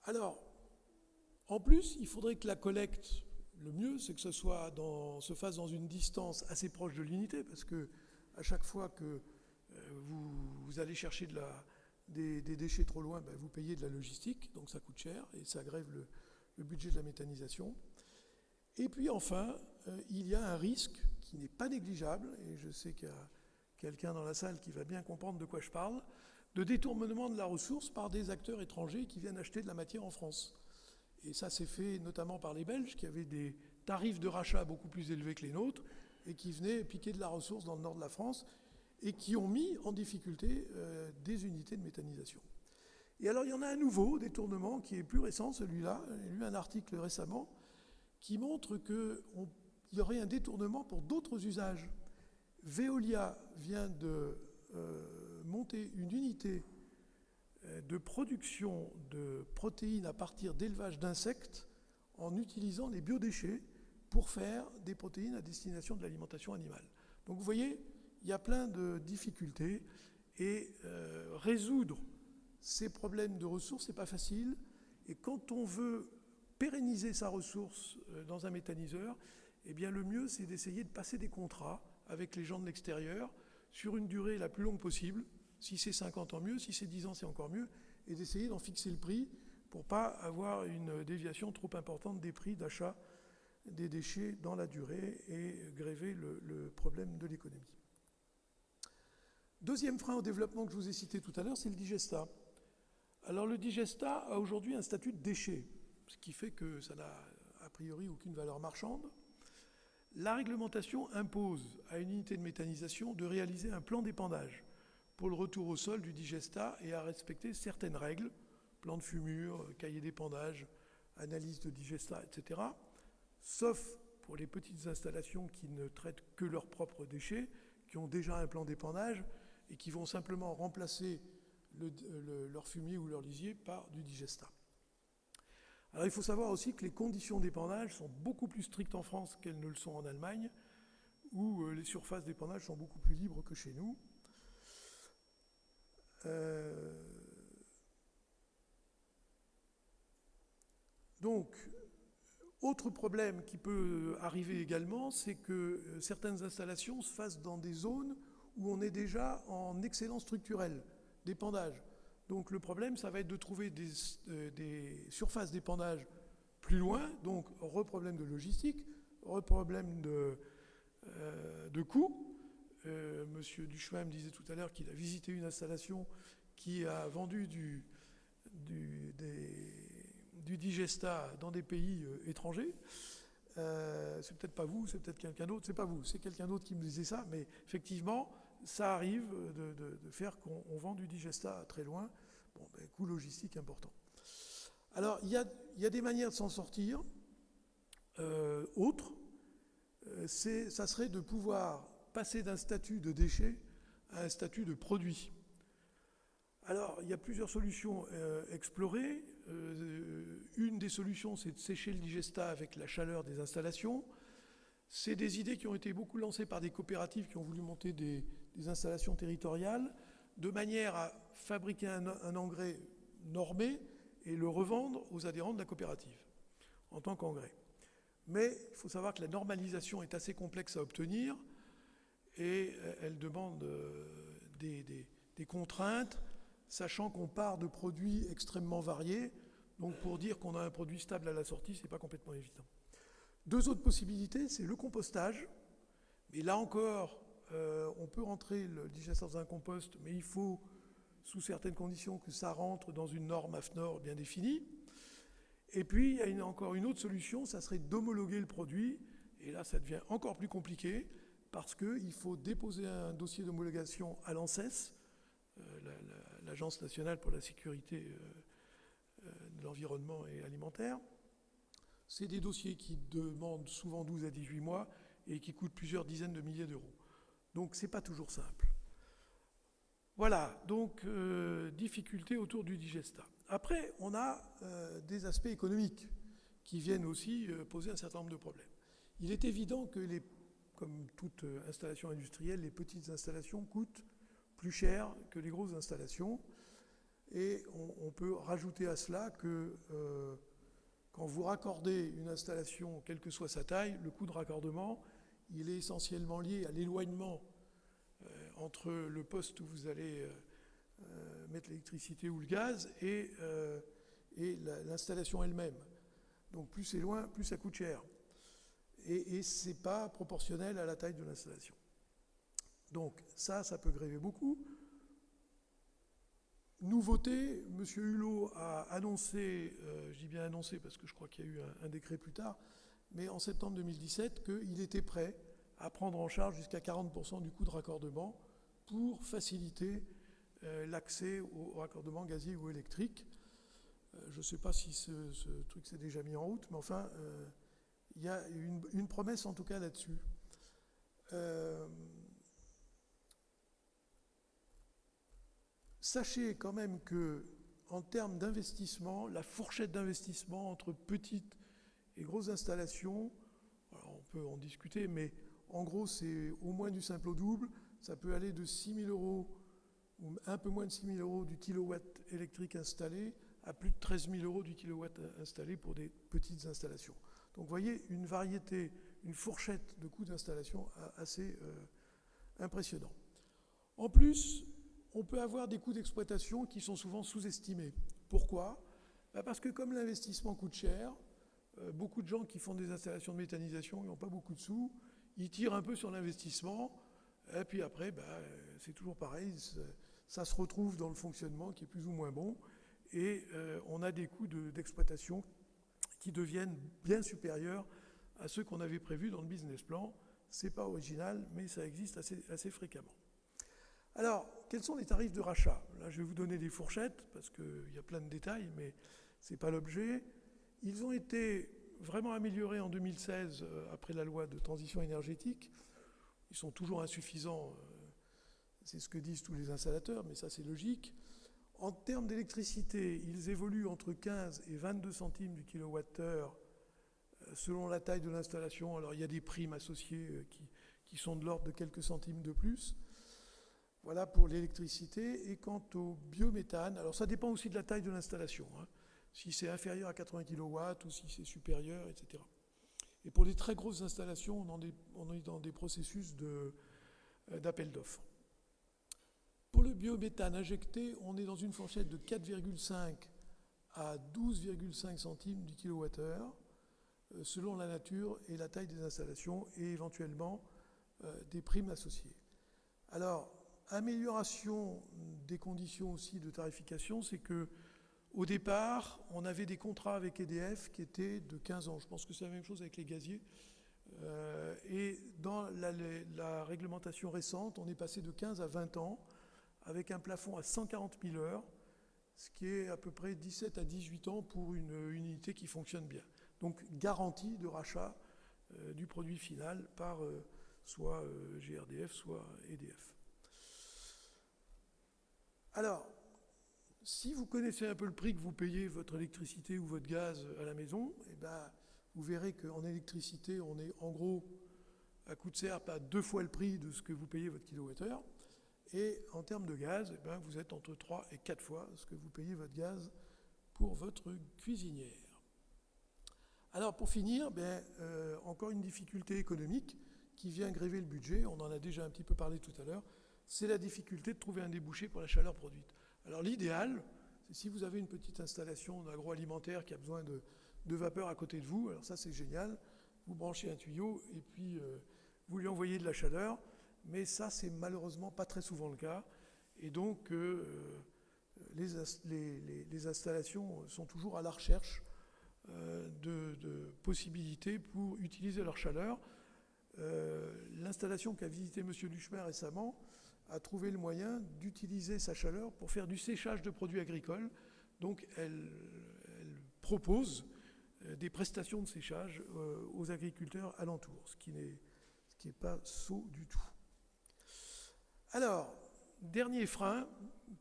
Alors, en plus, il faudrait que la collecte, le mieux, c'est que se fasse dans une distance assez proche de l'unité, parce que à chaque fois que vous allez chercher des déchets trop loin, vous payez de la logistique, donc ça coûte cher et ça grève le budget de la méthanisation. Et puis enfin, il y a un risque qui n'est pas négligeable, et je sais qu'il y a quelqu'un dans la salle qui va bien comprendre de quoi je parle, de détournement de la ressource par des acteurs étrangers qui viennent acheter de la matière en France. Et ça s'est fait notamment par les Belges qui avaient des tarifs de rachat beaucoup plus élevés que les nôtres et qui venaient piquer de la ressource dans le nord de la France et qui ont mis en difficulté des unités de méthanisation. Et alors il y en a un nouveau détournement qui est plus récent, celui-là. J'ai lu un article récemment qui montre qu'il y aurait un détournement pour d'autres usages. Veolia vient de monter une unité de production de protéines à partir d'élevage d'insectes en utilisant les biodéchets pour faire des protéines à destination de l'alimentation animale. Donc vous voyez, il y a plein de difficultés et résoudre ces problèmes de ressources, c'est pas facile. Et quand on veut pérenniser sa ressource dans un méthaniseur, eh bien le mieux c'est d'essayer de passer des contrats avec les gens de l'extérieur sur une durée la plus longue possible. Si c'est 50 ans, mieux. Si c'est 10 ans, c'est encore mieux. Et d'essayer d'en fixer le prix pour ne pas avoir une déviation trop importante des prix d'achat des déchets dans la durée et gréver le problème de l'économie. Deuxième frein au développement que je vous ai cité tout à l'heure, c'est le digestat. Alors le digestat a aujourd'hui un statut de déchet, ce qui fait que ça n'a a priori aucune valeur marchande. La réglementation impose à une unité de méthanisation de réaliser un plan d'épandage pour le retour au sol du digestat et à respecter certaines règles, plan de fumure, cahier d'épandage, analyse de digestat, etc., sauf pour les petites installations qui ne traitent que leurs propres déchets, qui ont déjà un plan d'épandage et qui vont simplement remplacer leur fumier ou leur lisier par du digestat. Alors il faut savoir aussi que les conditions d'épandage sont beaucoup plus strictes en France qu'elles ne le sont en Allemagne, où les surfaces d'épandage sont beaucoup plus libres que chez nous. Donc, autre problème qui peut arriver également, c'est que certaines installations se fassent dans des zones où on est déjà en excellence structurelle d'épandage. Donc le problème, ça va être de trouver des surfaces d'épandage plus loin, donc problème de logistique, problème de coût. Monsieur Duchemin me disait tout à l'heure qu'il a visité une installation qui a vendu du digestat dans des pays étrangers. C'est peut-être pas vous, c'est peut-être quelqu'un d'autre, c'est pas vous, c'est quelqu'un d'autre qui me disait ça, mais effectivement, ça arrive de faire qu'on vend du digestat très loin. Bon, coût logistique important. Alors, il y a des manières de s'en sortir. Autres, ça serait de pouvoir passer d'un statut de déchet à un statut de produit. Alors, il y a plusieurs solutions explorées. Une des solutions, c'est de sécher le digestat avec la chaleur des installations. C'est des idées qui ont été beaucoup lancées par des coopératives qui ont voulu monter des installations territoriales, de manière à fabriquer un engrais normé et le revendre aux adhérents de la coopérative en tant qu'engrais. Mais il faut savoir que la normalisation est assez complexe à obtenir et elle demande des contraintes, sachant qu'on part de produits extrêmement variés. Donc pour dire qu'on a un produit stable à la sortie, ce n'est pas complètement évident. Deux autres possibilités, c'est le compostage. Mais là encore, on peut rentrer le digestat dans un compost, mais il faut, sous certaines conditions, que ça rentre dans une norme AFNOR bien définie. Et puis, il y a encore une autre solution, ça serait d'homologuer le produit. Et là, ça devient encore plus compliqué parce qu'il faut déposer un dossier d'homologation à l'ANSES, l'Agence nationale pour la sécurité de l'environnement et alimentaire. C'est des dossiers qui demandent souvent 12 à 18 mois et qui coûtent plusieurs dizaines de milliers d'euros. Donc, ce n'est pas toujours simple. Voilà, donc difficultés autour du digestat. Après, on a des aspects économiques qui viennent aussi poser un certain nombre de problèmes. Il est évident que, comme toute installation industrielle, les petites installations coûtent plus cher que les grosses installations. Et on peut rajouter à cela que quand vous raccordez une installation, quelle que soit sa taille, le coût de raccordement, il est essentiellement lié à l'éloignement entre le poste où vous allez mettre l'électricité ou le gaz et l'installation elle-même. Donc plus c'est loin, plus ça coûte cher. Et ce n'est pas proportionnel à la taille de l'installation. Donc ça peut gréver beaucoup. Nouveauté, M. Hulot a annoncé, je dis bien annoncé parce que je crois qu'il y a eu un décret plus tard, mais en septembre 2017, qu'il était prêt à prendre en charge jusqu'à 40% du coût de raccordement pour faciliter l'accès au raccordement gazier ou électrique. Je ne sais pas si ce truc s'est déjà mis en route, mais enfin, il y a une promesse en tout cas là-dessus. Sachez quand même que, en termes d'investissement, la fourchette d'investissement entre petites et grosses installations, alors on peut en discuter, mais en gros, c'est au moins du simple au double. Ça peut aller de 6 000 euros, ou un peu moins de 6 000 euros du kilowatt électrique installé, à plus de 13 000 euros du kilowatt installé pour des petites installations. Donc vous voyez une variété, une fourchette de coûts d'installation assez impressionnant. En plus, on peut avoir des coûts d'exploitation qui sont souvent sous-estimés. Pourquoi ? Parce que comme l'investissement coûte cher, beaucoup de gens qui font des installations de méthanisation, ils n'ont pas beaucoup de sous, ils tirent un peu sur l'investissement, et puis après, c'est toujours pareil, ça se retrouve dans le fonctionnement qui est plus ou moins bon, et on a des coûts d'exploitation qui deviennent bien supérieurs à ceux qu'on avait prévus dans le business plan. Ce n'est pas original, mais ça existe assez fréquemment. Alors, quels sont les tarifs de rachat ? Là, je vais vous donner des fourchettes, parce qu'il y a plein de détails, mais ce n'est pas l'objet. Ils ont été vraiment améliorés en 2016, après la loi de transition énergétique. Ils sont toujours insuffisants, c'est ce que disent tous les installateurs, mais ça c'est logique. En termes d'électricité, ils évoluent entre 15 et 22 centimes du kilowattheure selon la taille de l'installation. Alors il y a des primes associées qui sont de l'ordre de quelques centimes de plus. Voilà pour l'électricité. Et quant au biométhane, alors ça dépend aussi de la taille de l'installation, hein, si c'est inférieur à 80 kW ou si c'est supérieur, etc. Et pour les très grosses installations, on est dans des processus d'appel d'offres. Pour le biométhane injecté, on est dans une fourchette de 4,5 à 12,5 centimes du kilowattheure, selon la nature et la taille des installations, et éventuellement des primes associées. Alors, amélioration des conditions aussi de tarification, c'est que au départ, on avait des contrats avec EDF qui étaient de 15 ans. Je pense que c'est la même chose avec les gaziers. Et dans la réglementation récente, on est passé de 15 à 20 ans, avec un plafond à 140 000 heures, ce qui est à peu près 17 à 18 ans pour une unité qui fonctionne bien. Donc, garantie de rachat du produit final par soit GRDF, soit EDF. Alors, si vous connaissez un peu le prix que vous payez votre électricité ou votre gaz à la maison, eh ben, vous verrez qu'en électricité, on est en gros à coût de serpe à 2 fois le prix de ce que vous payez votre kilowattheure. Et en termes de gaz, eh ben, vous êtes entre 3 et 4 fois ce que vous payez votre gaz pour votre cuisinière. Alors pour finir, encore une difficulté économique qui vient gréver le budget, on en a déjà un petit peu parlé tout à l'heure, c'est la difficulté de trouver un débouché pour la chaleur produite. Alors l'idéal, c'est si vous avez une petite installation d'agroalimentaire qui a besoin de vapeur à côté de vous, alors ça c'est génial, vous branchez un tuyau et puis vous lui envoyez de la chaleur, mais ça c'est malheureusement pas très souvent le cas, et donc les installations sont toujours à la recherche de possibilités pour utiliser leur chaleur. L'installation qu'a visité M. Duchemin récemment a trouvé le moyen d'utiliser sa chaleur pour faire du séchage de produits agricoles. Donc elle propose des prestations de séchage aux agriculteurs alentours, ce qui n'est pas sot du tout. Alors, dernier frein,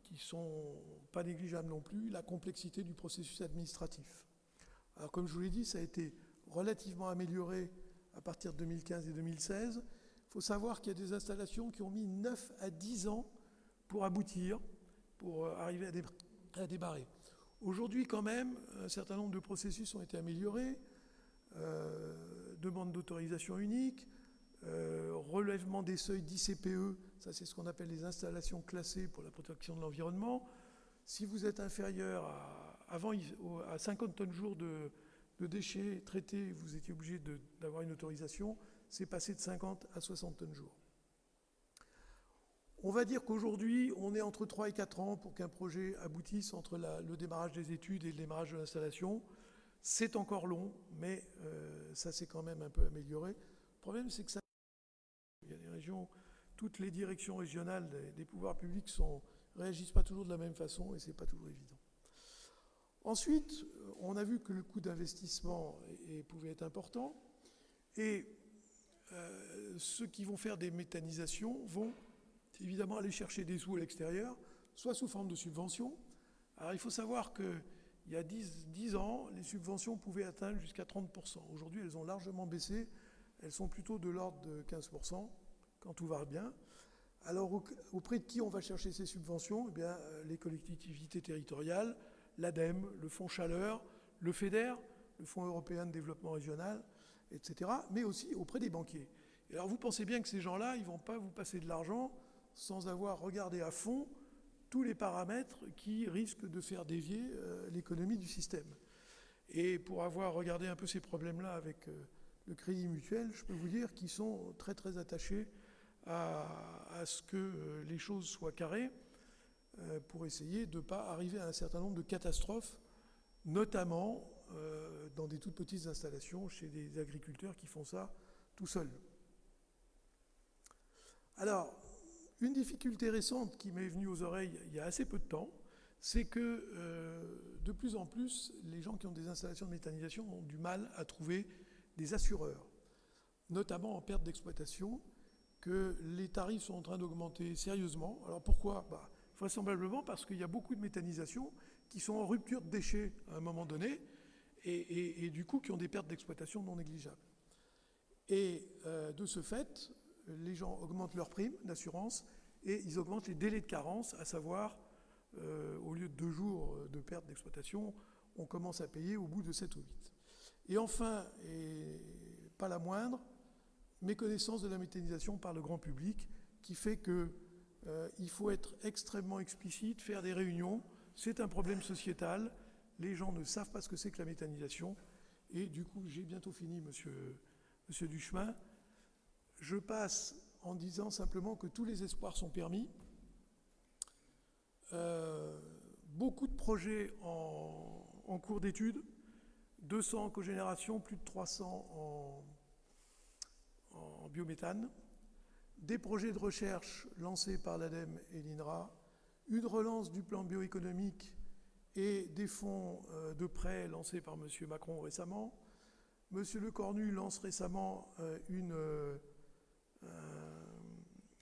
qui ne sont pas négligeables non plus, la complexité du processus administratif. Alors comme je vous l'ai dit, ça a été relativement amélioré à partir de 2015 et 2016. Il faut savoir qu'il y a des installations qui ont mis 9 à 10 ans pour aboutir, pour arriver à démarrer. Aujourd'hui, quand même, un certain nombre de processus ont été améliorés. Demande d'autorisation unique, relèvement des seuils d'ICPE, ça c'est ce qu'on appelle les installations classées pour la protection de l'environnement. Si vous êtes inférieur à 50 tonnes jour de déchets traités, vous étiez obligé d'avoir une autorisation, c'est passé de 50 à 60 tonnes jour. On va dire qu'aujourd'hui, on est entre 3 et 4 ans pour qu'un projet aboutisse entre le démarrage des études et le démarrage de l'installation. C'est encore long, mais ça s'est quand même un peu amélioré. Le problème, c'est que il y a des régions, toutes les directions régionales des pouvoirs publics réagissent pas toujours de la même façon et c'est pas toujours évident. Ensuite, on a vu que le coût d'investissement pouvait être important et ceux qui vont faire des méthanisations vont évidemment aller chercher des sous à l'extérieur, soit sous forme de subventions. Alors il faut savoir qu'il y a 10 ans, les subventions pouvaient atteindre jusqu'à 30%. Aujourd'hui, elles ont largement baissé. Elles sont plutôt de l'ordre de 15%, quand tout va bien. Alors auprès de qui on va chercher ces subventions ? Eh bien, les collectivités territoriales, l'ADEME, le Fonds Chaleur, le FEDER, le Fonds européen de développement régional, etc., mais aussi auprès des banquiers. Et alors vous pensez bien que ces gens-là, ils ne vont pas vous passer de l'argent sans avoir regardé à fond tous les paramètres qui risquent de faire dévier l'économie du système. Et pour avoir regardé un peu ces problèmes-là avec le Crédit Mutuel, je peux vous dire qu'ils sont très très attachés à ce que les choses soient carrées pour essayer de ne pas arriver à un certain nombre de catastrophes, notamment dans des toutes petites installations chez des agriculteurs qui font ça tout seuls. Alors, une difficulté récente qui m'est venue aux oreilles il y a assez peu de temps, c'est que de plus en plus, les gens qui ont des installations de méthanisation ont du mal à trouver des assureurs, notamment en perte d'exploitation, que les tarifs sont en train d'augmenter sérieusement. Alors pourquoi ? Vraisemblablement parce qu'il y a beaucoup de méthanisations qui sont en rupture de déchets à un moment donné et du coup qui ont des pertes d'exploitation non négligeables. Et de ce fait, les gens augmentent leurs primes d'assurance et ils augmentent les délais de carence, à savoir, au lieu de 2 jours de perte d'exploitation, on commence à payer au bout de 7 ou 8. Et enfin, et pas la moindre, méconnaissance de la méthanisation par le grand public, qui fait qu'il faut être extrêmement explicite, faire des réunions. C'est un problème sociétal. Les gens ne savent pas ce que c'est que la méthanisation. Et du coup, j'ai bientôt fini, monsieur Duchemin. Je passe en disant simplement que tous les espoirs sont permis. Beaucoup de projets en cours d'étude, 200 en cogénération, plus de 300 en biométhane, des projets de recherche lancés par l'ADEME et l'INRA, une relance du plan bioéconomique et des fonds de prêt lancés par M. Macron récemment. M. Lecornu lance récemment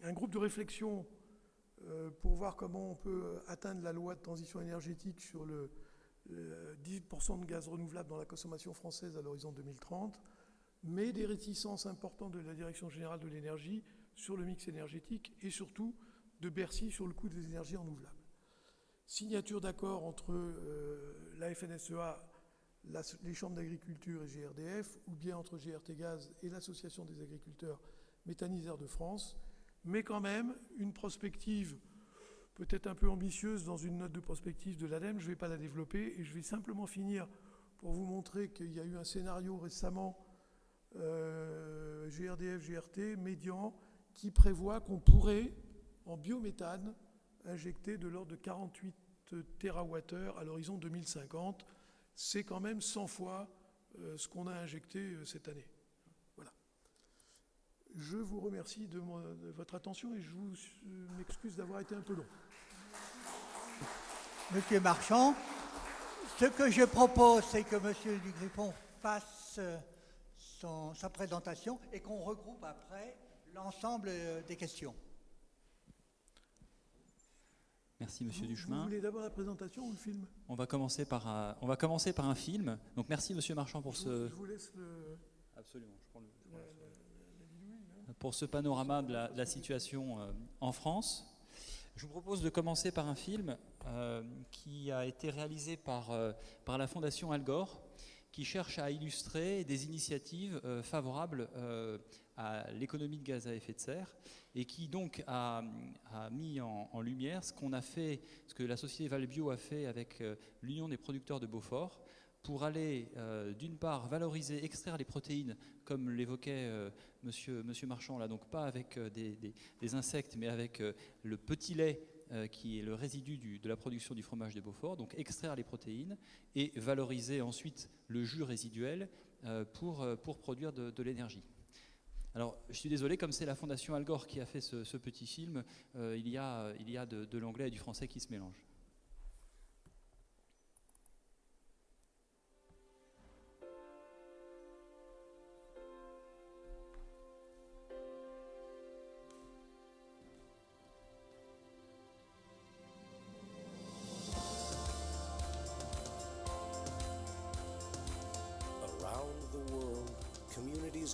un groupe de réflexion pour voir comment on peut atteindre la loi de transition énergétique sur le 10% de gaz renouvelable dans la consommation française à l'horizon 2030, mais des réticences importantes de la Direction générale de l'énergie sur le mix énergétique et surtout de Bercy sur le coût des énergies renouvelables. Signature d'accord entre la FNSEA, les chambres d'agriculture et GRDF, ou bien entre GRT Gaz et l'Association des agriculteurs méthaniseurs de France, mais quand même une prospective peut-être un peu ambitieuse dans une note de prospective de l'ADEME. Je ne vais pas la développer et je vais simplement finir pour vous montrer qu'il y a eu un scénario récemment GRDF, GRT, Médian, qui prévoit qu'on pourrait, en biométhane, injecter de l'ordre de 48 TWh à l'horizon 2050. C'est quand même 100 fois ce qu'on a injecté cette année. Voilà. Je vous remercie de votre attention et je vous m'excuse d'avoir été un peu long. Monsieur Marchand, ce que je propose, c'est que Monsieur Dugriffon fasse sa présentation et qu'on regroupe après l'ensemble des questions. Merci Monsieur Vous Duchemin. voulez d'abord la présentation ou le film? On va commencer par un film. Donc merci Monsieur Marchand pour Je vous laisse Absolument, je prends pour ce panorama de la situation en France. Je vous propose de commencer par un film qui a été réalisé par la Fondation Al Gore, qui cherche à illustrer des initiatives favorables à l'économie de gaz à effet de serre et qui donc a mis en lumière ce que la société Valbio a fait avec l'Union des producteurs de Beaufort pour aller d'une part valoriser, extraire les protéines comme l'évoquait monsieur Marchand là, donc pas avec des insectes mais avec le petit lait qui est le résidu de la production du fromage de Beaufort, donc extraire les protéines et valoriser ensuite le jus résiduel pour produire de l'énergie. Alors, je suis désolé, comme c'est la Fondation Al Gore qui a fait ce petit film, il y a de l'anglais et du français qui se mélangent.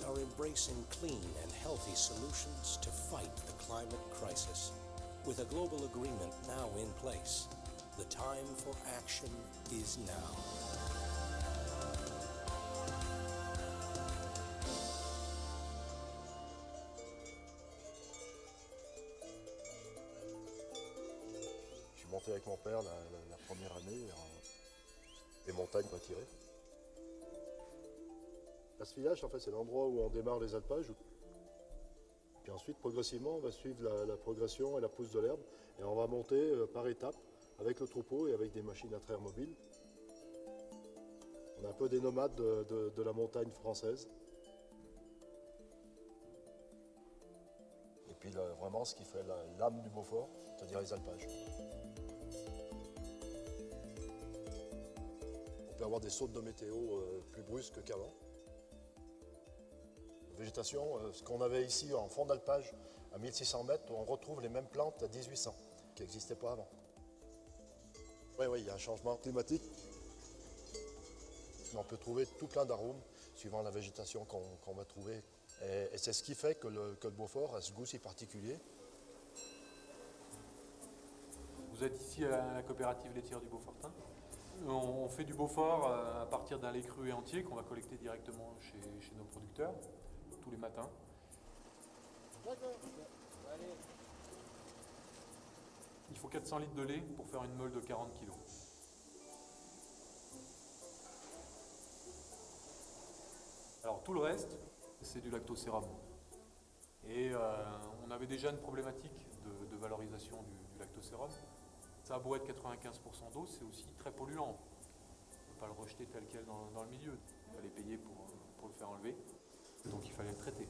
Are embracing clean and healthy solutions to fight the climate crisis. With a global agreement now in place, the time for action is now. Je suis monté avec mon père la première année, les montagnes retirées. L'asfilage, en fait, c'est l'endroit où on démarre les alpages. Puis ensuite, progressivement, on va suivre la progression et la pousse de l'herbe. Et on va monter par étapes avec le troupeau et avec des machines à traire mobiles. On est un peu des nomades de la montagne française. Et puis vraiment, ce qui fait l'âme du Beaufort, c'est-à-dire les alpages. On peut avoir des sautes de météo plus brusques qu'avant. Végétation, ce qu'on avait ici en fond d'alpage à 1600 mètres, on retrouve les mêmes plantes à 1800, qui n'existaient pas avant. Oui, il y a un changement climatique. On peut trouver tout plein d'arômes suivant la végétation qu'on va trouver. Et c'est ce qui fait que le Beaufort a ce goût si particulier. Vous êtes ici à la coopérative laitière du Beaufortin. On fait du Beaufort à partir d'un lait cru et entier qu'on va collecter directement chez nos producteurs. Tous les matins. Il faut 400 litres de lait pour faire une meule de 40 kg. Alors tout le reste, c'est du lactosérum. Et on avait déjà une problématique de valorisation du lactosérum. Ça a beau être 95% d'eau, c'est aussi très polluant. On ne peut pas le rejeter tel quel dans le milieu. Il fallait payer pour le faire enlever. Donc il fallait le traiter.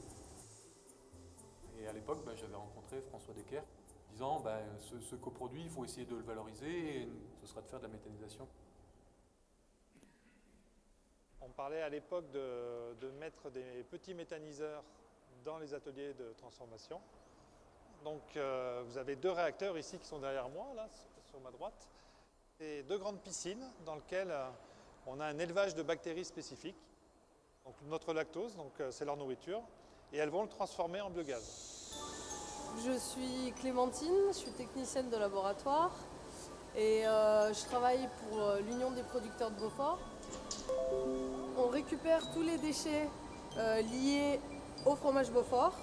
Et à l'époque, j'avais rencontré François Decker, disant ce coproduit, il faut essayer de le valoriser et ce sera de faire de la méthanisation. On parlait à l'époque de mettre des petits méthaniseurs dans les ateliers de transformation. Donc vous avez deux réacteurs ici qui sont derrière moi, là, sur ma droite. Et deux grandes piscines dans lesquelles on a un élevage de bactéries spécifiques. Donc notre lactose, c'est leur nourriture, et elles vont le transformer en biogaz. Je suis Clémentine, je suis technicienne de laboratoire et je travaille pour l'Union des producteurs de Beaufort. On récupère tous les déchets liés au fromage Beaufort.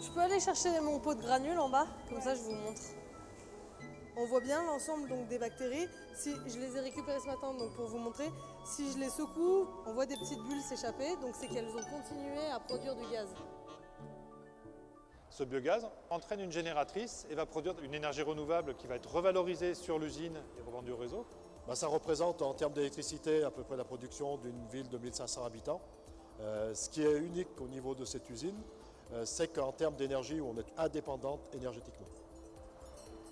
Je peux aller chercher mon pot de granules en bas, comme ça je vous montre. On voit bien l'ensemble des bactéries. Si je les ai récupérées ce matin pour vous montrer, si je les secoue, on voit des petites bulles s'échapper, donc c'est qu'elles ont continué à produire du gaz. Ce biogaz entraîne une génératrice et va produire une énergie renouvelable qui va être revalorisée sur l'usine et revendue au réseau. Ça représente en termes d'électricité à peu près la production d'une ville de 1500 habitants. Ce qui est unique au niveau de cette usine, c'est qu'en termes d'énergie, on est indépendante énergétiquement.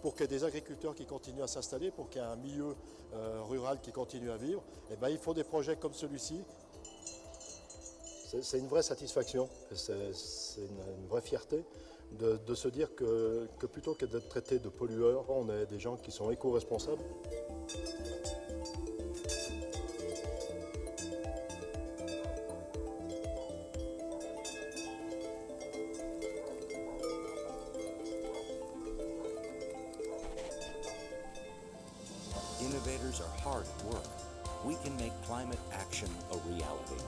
Pour qu'il y ait des agriculteurs qui continuent à s'installer, pour qu'il y ait un milieu rural qui continue à vivre, il faut des projets comme celui-ci. C'est une vraie satisfaction, c'est une vraie fierté de se dire que plutôt que d'être traités de pollueurs, on est des gens qui sont éco-responsables. Innovators are hard at work. We can make climate action a reality.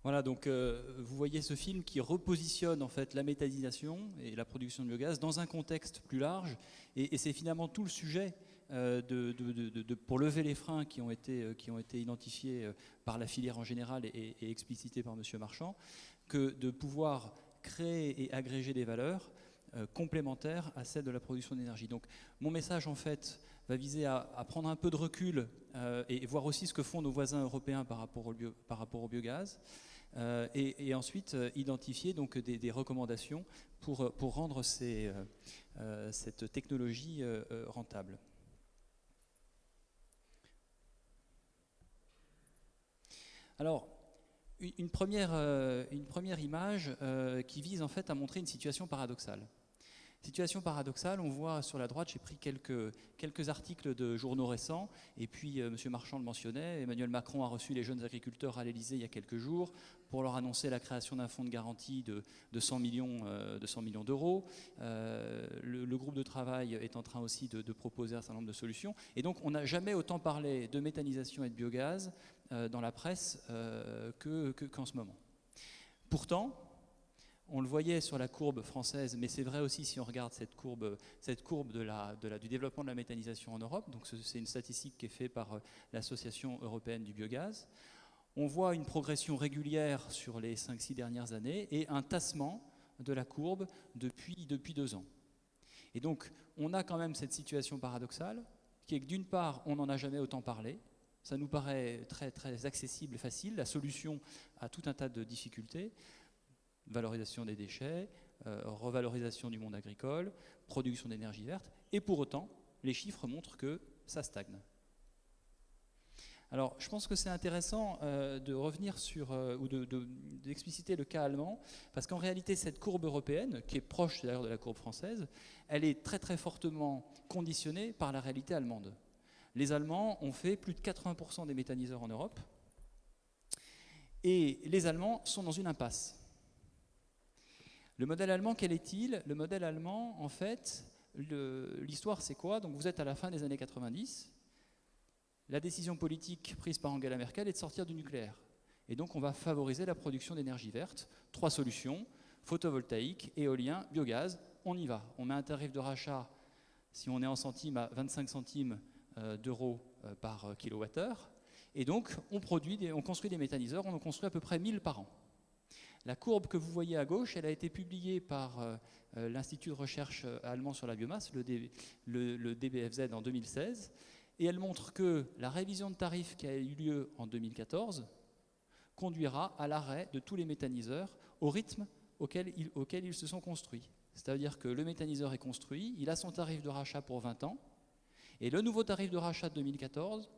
Voilà, donc vous voyez ce film qui repositionne en fait la méthanisation et la production de biogaz dans un contexte plus large, et c'est finalement tout le sujet pour lever les freins qui ont été identifiés par la filière en général et explicités par M. Marchand, que de pouvoir créer et agréger des valeurs complémentaires à celles de la production d'énergie. Donc mon message en fait va viser à prendre un peu de recul et voir aussi ce que font nos voisins européens par rapport au biogaz, et ensuite identifier donc des recommandations pour rendre cette technologie rentable. Alors, une première image qui vise en fait à montrer une situation paradoxale. Situation paradoxale, on voit sur la droite, j'ai pris quelques articles de journaux récents, et puis M. Marchand le mentionnait, Emmanuel Macron a reçu les jeunes agriculteurs à l'Élysée il y a quelques jours pour leur annoncer la création d'un fonds de garantie de 100 millions d'euros. Le groupe de travail est en train aussi de proposer un certain nombre de solutions, et donc on n'a jamais autant parlé de méthanisation et de biogaz dans la presse qu'en ce moment. Pourtant, on le voyait sur la courbe française, mais c'est vrai aussi si on regarde cette courbe du développement de la méthanisation en Europe. Donc c'est une statistique qui est faite par l'Association européenne du biogaz. On voit une progression régulière sur les 5-6 dernières années et un tassement de la courbe depuis 2 ans. Et donc on a quand même cette situation paradoxale qui est que d'une part, on n'en a jamais autant parlé. Ça nous paraît très, très accessible et facile, la solution à tout un tas de difficultés. Valorisation des déchets, revalorisation du monde agricole, production d'énergie verte, et pour autant, les chiffres montrent que ça stagne. Alors, je pense que c'est intéressant de revenir sur, ou d'expliciter le cas allemand, parce qu'en réalité, cette courbe européenne, qui est proche d'ailleurs de la courbe française, elle est très très fortement conditionnée par la réalité allemande. Les Allemands ont fait plus de 80% des méthaniseurs en Europe, et les Allemands sont dans une impasse. Le modèle allemand, quel est-il? Le modèle allemand, en fait, l'histoire c'est quoi? Donc vous êtes à la fin des années 90, la décision politique prise par Angela Merkel est de sortir du nucléaire. Et donc on va favoriser la production d'énergie verte. 3 solutions, photovoltaïque, éolien, biogaz, on y va. On met un tarif de rachat, si on est en centimes, à 25 centimes d'euros par kilowattheure. Et donc on construit des méthaniseurs, on en construit à peu près 1000 par an. La courbe que vous voyez à gauche, elle a été publiée par l'Institut de recherche allemand sur la biomasse, le DBFZ, en 2016, et elle montre que la révision de tarifs qui a eu lieu en 2014 conduira à l'arrêt de tous les méthaniseurs au rythme auquel ils se sont construits. C'est-à-dire que le méthaniseur est construit, il a son tarif de rachat pour 20 ans, et le nouveau tarif de rachat de 2014,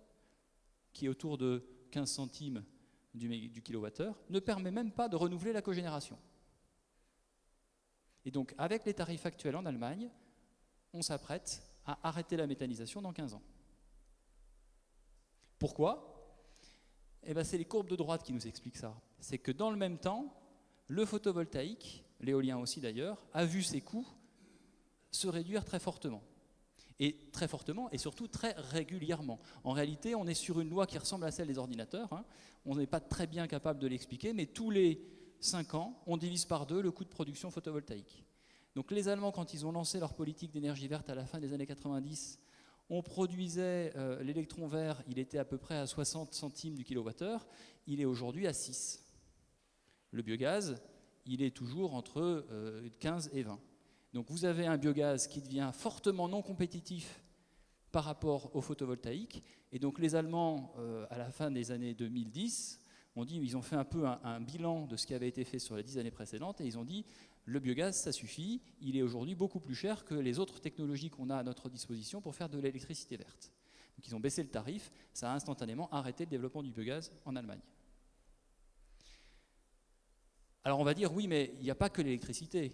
qui est autour de 15 centimes du kilowattheure, ne permet même pas de renouveler la cogénération. Et donc, avec les tarifs actuels en Allemagne, on s'apprête à arrêter la méthanisation dans 15 ans. Pourquoi? Eh bien, c'est les courbes de droite qui nous expliquent ça. C'est que dans le même temps, le photovoltaïque, l'éolien aussi d'ailleurs, a vu ses coûts se réduire très fortement. Et très fortement, et surtout très régulièrement. En réalité, on est sur une loi qui ressemble à celle des ordinateurs. On n'est pas très bien capable de l'expliquer, mais tous les 5 ans, on divise par 2 le coût de production photovoltaïque. Donc les Allemands, quand ils ont lancé leur politique d'énergie verte à la fin des années 90, on produisait l'électron vert, il était à peu près à 60 centimes du kilowattheure, il est aujourd'hui à 6. Le biogaz, il est toujours entre 15 et 20. Donc vous avez un biogaz qui devient fortement non compétitif par rapport au photovoltaïque. Et donc les Allemands, à la fin des années 2010, ils ont fait un peu un bilan de ce qui avait été fait sur les 10 années précédentes, et ils ont dit le biogaz, ça suffit, il est aujourd'hui beaucoup plus cher que les autres technologies qu'on a à notre disposition pour faire de l'électricité verte. Donc ils ont baissé le tarif, ça a instantanément arrêté le développement du biogaz en Allemagne. Alors on va dire oui, mais il n'y a pas que l'électricité.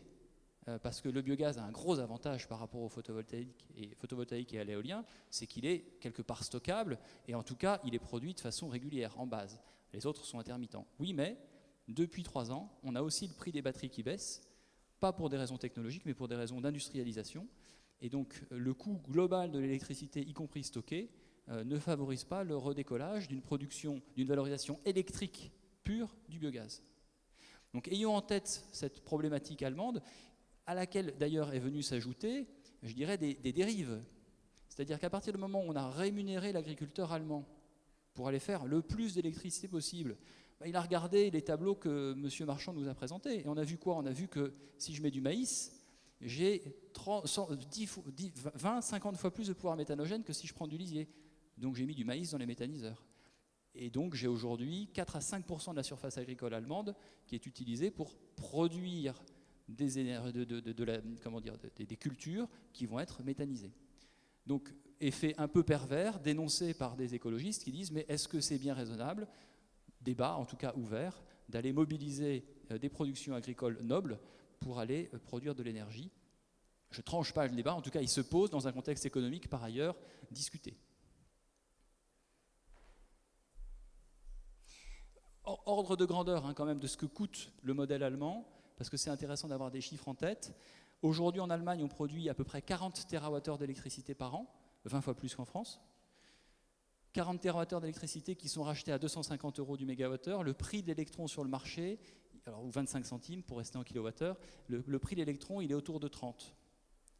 Parce que le biogaz a un gros avantage par rapport au photovoltaïque et à l'éolien, c'est qu'il est quelque part stockable, et en tout cas, il est produit de façon régulière, en base. Les autres sont intermittents. Oui, mais depuis 3 ans, on a aussi le prix des batteries qui baisse, pas pour des raisons technologiques, mais pour des raisons d'industrialisation. Et donc, le coût global de l'électricité, y compris stockée, ne favorise pas le redécollage d'une production, d'une valorisation électrique pure du biogaz. Donc, ayons en tête cette problématique allemande, à laquelle d'ailleurs est venue s'ajouter, je dirais, des dérives. C'est-à-dire qu'à partir du moment où on a rémunéré l'agriculteur allemand pour aller faire le plus d'électricité possible, il a regardé les tableaux que M. Marchand nous a présentés. Et on a vu quoi? On a vu que si je mets du maïs, j'ai 20-50 fois plus de pouvoir méthanogène que si je prends du lisier. Donc j'ai mis du maïs dans les méthaniseurs. Et donc j'ai aujourd'hui 4 à 5% de la surface agricole allemande qui est utilisée pour produire des cultures qui vont être méthanisées. Donc, effet un peu pervers, dénoncé par des écologistes qui disent mais est-ce que c'est bien raisonnable, débat en tout cas ouvert, d'aller mobiliser des productions agricoles nobles pour aller produire de l'énergie? Je ne tranche pas le débat, en tout cas il se pose dans un contexte économique par ailleurs discuté. Ordre de grandeur quand même de ce que coûte le modèle allemand, parce que c'est intéressant d'avoir des chiffres en tête. Aujourd'hui, en Allemagne, on produit à peu près 40 TWh d'électricité par an, 20 fois plus qu'en France. 40 TWh d'électricité qui sont rachetés à 250 € du mégawattheure. Le prix de l'électron sur le marché, ou 25 centimes pour rester en kilowattheure, le prix de l'électron, il est autour de 30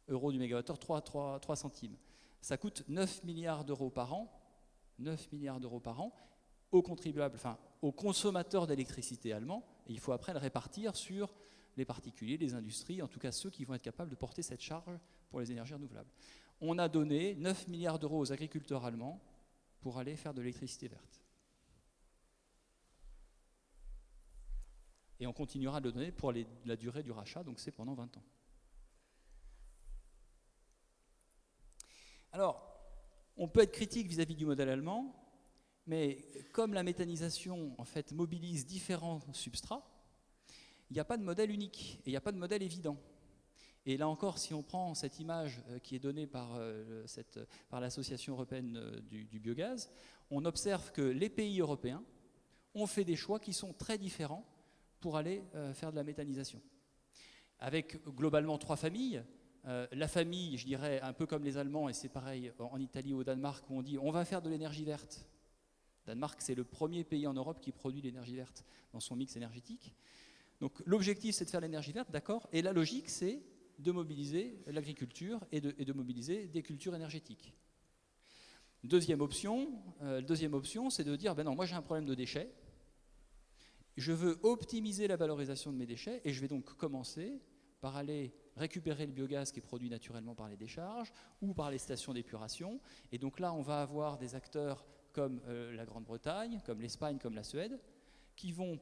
€ du mégawattheure, 3 centimes. Ça coûte 9 milliards d'euros par an, 9 milliards d'euros par an, aux contribuables, enfin aux consommateurs d'électricité allemands, et il faut après le répartir sur les particuliers, les industries, en tout cas ceux qui vont être capables de porter cette charge pour les énergies renouvelables. On a donné 9 milliards d'euros aux agriculteurs allemands pour aller faire de l'électricité verte. Et on continuera de le donner pour la durée du rachat, donc c'est pendant 20 ans. Alors, on peut être critique vis-à-vis du modèle allemand, mais comme la méthanisation en fait mobilise différents substrats, il n'y a pas de modèle unique et il n'y a pas de modèle évident. Et là encore, si on prend cette image qui est donnée par l'Association européenne du biogaz, on observe que les pays européens ont fait des choix qui sont très différents pour aller faire de la méthanisation. Avec globalement 3 familles. La famille, je dirais, un peu comme les Allemands, et c'est pareil en Italie ou au Danemark, où on dit on va faire de l'énergie verte. Danemark, c'est le premier pays en Europe qui produit l'énergie verte dans son mix énergétique. Donc l'objectif, c'est de faire l'énergie verte, d'accord, et la logique, c'est de mobiliser l'agriculture et de mobiliser des cultures énergétiques. Deuxième option, c'est de dire, ben non, moi j'ai un problème de déchets, je veux optimiser la valorisation de mes déchets, et je vais donc commencer par aller récupérer le biogaz qui est produit naturellement par les décharges ou par les stations d'épuration. Et donc là, on va avoir des acteurs comme la Grande-Bretagne, comme l'Espagne, comme la Suède, qui vont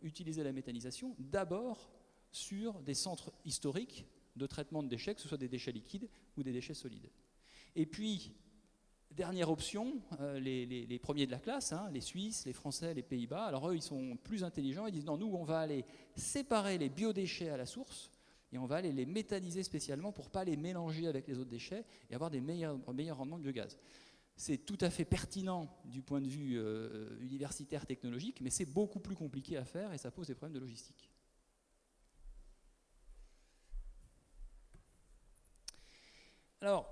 utiliser la méthanisation d'abord sur des centres historiques de traitement de déchets, que ce soit des déchets liquides ou des déchets solides. Et puis, dernière option, les premiers de la classe, les Suisses, les Français, les Pays-Bas, alors eux, ils sont plus intelligents, ils disent non, nous, on va aller séparer les biodéchets à la source et on va aller les méthaniser spécialement pour ne pas les mélanger avec les autres déchets et avoir des meilleurs rendements de biogaz. C'est tout à fait pertinent du point de vue universitaire, technologique, mais c'est beaucoup plus compliqué à faire et ça pose des problèmes de logistique. Alors,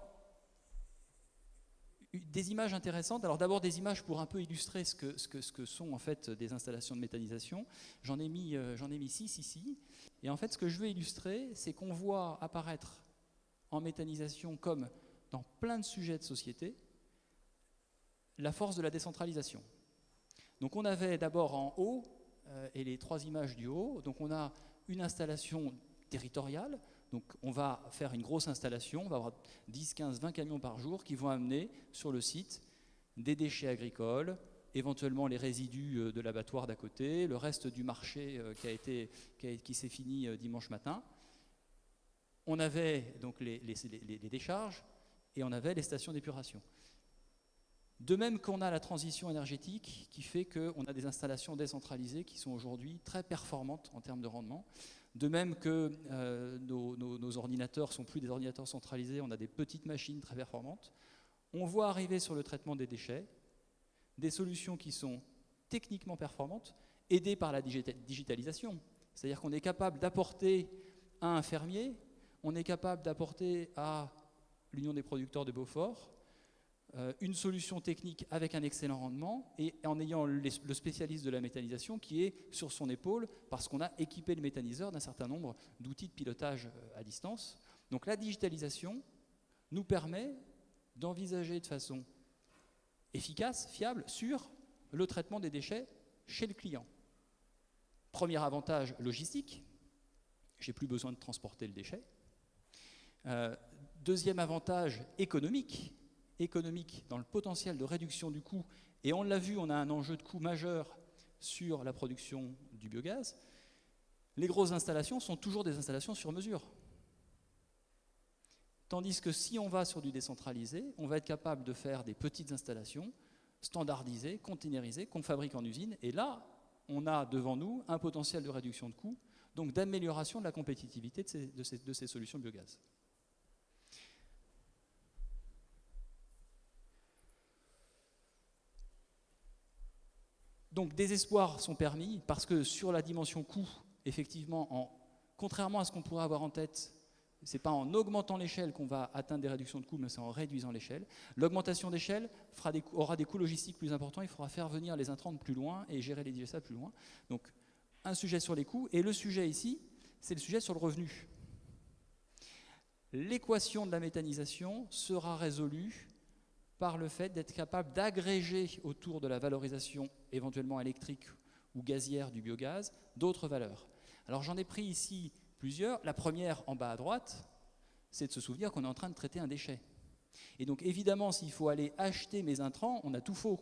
des images intéressantes. Alors d'abord des images pour un peu illustrer ce que sont en fait des installations de méthanisation. J'en ai mis 6 ici. Et en fait, ce que je veux illustrer, c'est qu'on voit apparaître en méthanisation, comme dans plein de sujets de société, la force de la décentralisation. Donc on avait d'abord en haut, et les 3 images du haut, donc on a une installation territoriale, Donc on va faire une grosse installation, on va avoir 10, 15, 20 camions par jour qui vont amener sur le site des déchets agricoles, éventuellement les résidus de l'abattoir d'à côté, le reste du marché qui s'est fini dimanche matin. On avait donc les décharges et on avait les stations d'épuration. De même qu'on a la transition énergétique qui fait qu'on a des installations décentralisées qui sont aujourd'hui très performantes en termes de rendement. De même que nos ordinateurs ne sont plus des ordinateurs centralisés, on a des petites machines très performantes. On voit arriver sur le traitement des déchets des solutions qui sont techniquement performantes, aidées par la digitalisation. C'est-à-dire qu'on est capable d'apporter à un fermier, on est capable d'apporter à l'Union des producteurs de Beaufort une solution technique avec un excellent rendement et en ayant le spécialiste de la méthanisation qui est sur son épaule parce qu'on a équipé le méthaniseur d'un certain nombre d'outils de pilotage à distance. Donc la digitalisation nous permet d'envisager de façon efficace, fiable, sûre, le traitement des déchets chez le client. Premier avantage logistique, j'ai plus besoin de transporter le déchet. Deuxième avantage économique dans le potentiel de réduction du coût, et on l'a vu, on a un enjeu de coût majeur sur la production du biogaz. Les grosses installations sont toujours des installations sur mesure. Tandis que si on va sur du décentralisé, on va être capable de faire des petites installations standardisées, containerisées, qu'on fabrique en usine, et là, on a devant nous un potentiel de réduction de coûts, donc d'amélioration de la compétitivité de ces solutions biogaz. Donc des espoirs sont permis parce que sur la dimension coût, effectivement, contrairement à ce qu'on pourrait avoir en tête, ce n'est pas en augmentant l'échelle qu'on va atteindre des réductions de coûts, mais c'est en réduisant l'échelle. L'augmentation d'échelle aura des coûts logistiques plus importants, il faudra faire venir les intrants de plus loin et gérer les DSA plus loin. Donc un sujet sur les coûts, et le sujet ici, c'est le sujet sur le revenu. L'équation de la méthanisation sera résolue par le fait d'être capable d'agréger autour de la valorisation éventuellement électrique ou gazière du biogaz d'autres valeurs. Alors j'en ai pris ici plusieurs. La première en bas à droite, c'est de se souvenir qu'on est en train de traiter un déchet. Et donc évidemment, s'il faut aller acheter mes intrants, on a tout faux.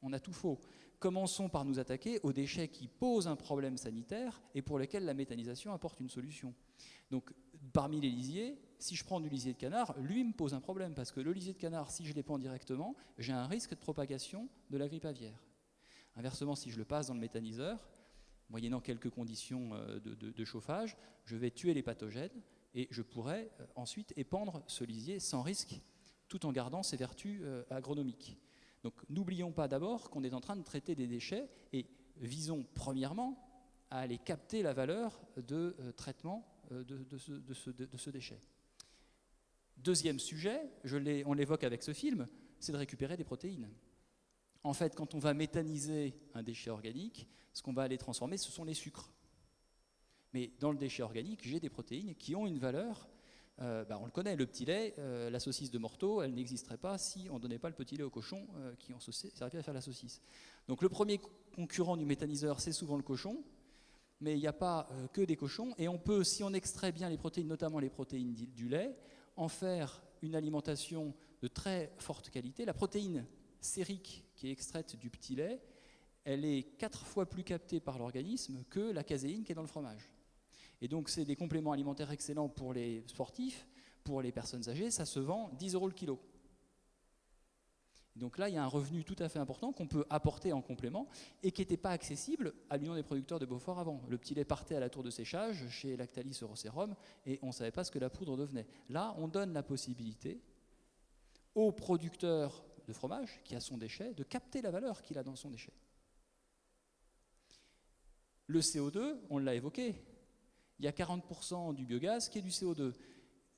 On a tout faux. Commençons par nous attaquer aux déchets qui posent un problème sanitaire et pour lesquels la méthanisation apporte une solution. Donc parmi les lisiers, si je prends du lisier de canard, lui me pose un problème parce que le lisier de canard, si je l'épand directement, j'ai un risque de propagation de la grippe aviaire. Inversement, si je le passe dans le méthaniseur, moyennant quelques conditions de chauffage, je vais tuer les pathogènes et je pourrais ensuite épandre ce lisier sans risque, tout en gardant ses vertus agronomiques. Donc n'oublions pas d'abord qu'on est en train de traiter des déchets et visons premièrement à aller capter la valeur de traitement de ce déchet. Deuxième sujet, on l'évoque avec ce film, c'est de récupérer des protéines. En fait, quand on va méthaniser un déchet organique, ce qu'on va aller transformer, ce sont les sucres. Mais dans le déchet organique, j'ai des protéines qui ont une valeur, on le connaît, le petit lait, la saucisse de Morteau, elle n'existerait pas si on ne donnait pas le petit lait aux cochons qui ont servi à faire la saucisse. Donc le premier concurrent du méthaniseur, c'est souvent le cochon, mais il n'y a pas que des cochons, et on peut, si on extrait bien les protéines, notamment les protéines du lait, en faire une alimentation de très forte qualité. La protéine sérique qui est extraite du petit lait, elle est 4 fois plus captée par l'organisme que la caséine qui est dans le fromage. Et donc c'est des compléments alimentaires excellents pour les sportifs, pour les personnes âgées, ça se vend 10 € le kilo. Donc là, il y a un revenu tout à fait important qu'on peut apporter en complément et qui n'était pas accessible à l'Union des producteurs de Beaufort avant. Le petit lait partait à la tour de séchage chez Lactalis Eurosérum et on ne savait pas ce que la poudre devenait. Là, on donne la possibilité au producteur de fromage qui a son déchet de capter la valeur qu'il a dans son déchet. Le CO2, on l'a évoqué, il y a 40% du biogaz qui est du CO2.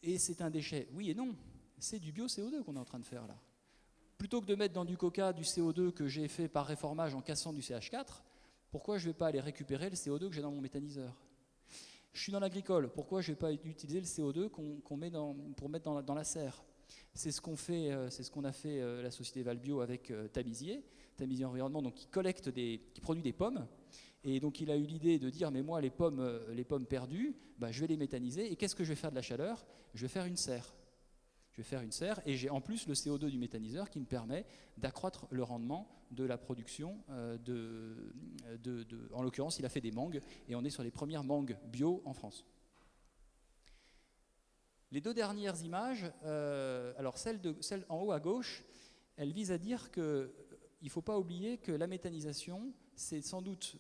Et c'est un déchet. Oui et non, c'est du bio-CO2 qu'on est en train de faire là. Plutôt que de mettre dans du coca du CO2 que j'ai fait par réformage en cassant du CH4, pourquoi je ne vais pas aller récupérer le CO2 que j'ai dans mon méthaniseur? Je suis dans l'agricole, pourquoi je ne vais pas utiliser le CO2 qu'on met pour mettre dans la serre? C'est ce qu'on a fait la société Valbio avec Tamizier Environnement, donc qui produit des pommes. Et donc il a eu l'idée de dire, mais moi les pommes perdues, je vais les méthaniser. Et qu'est-ce que je vais faire de la chaleur? Je vais faire une serre. Et j'ai en plus le CO2 du méthaniseur qui me permet d'accroître le rendement de la production en l'occurrence, il a fait des mangues et on est sur les premières mangues bio en France. Les deux dernières images, alors celle en haut à gauche, elle vise à dire qu'il ne faut pas oublier que la méthanisation, c'est sans doute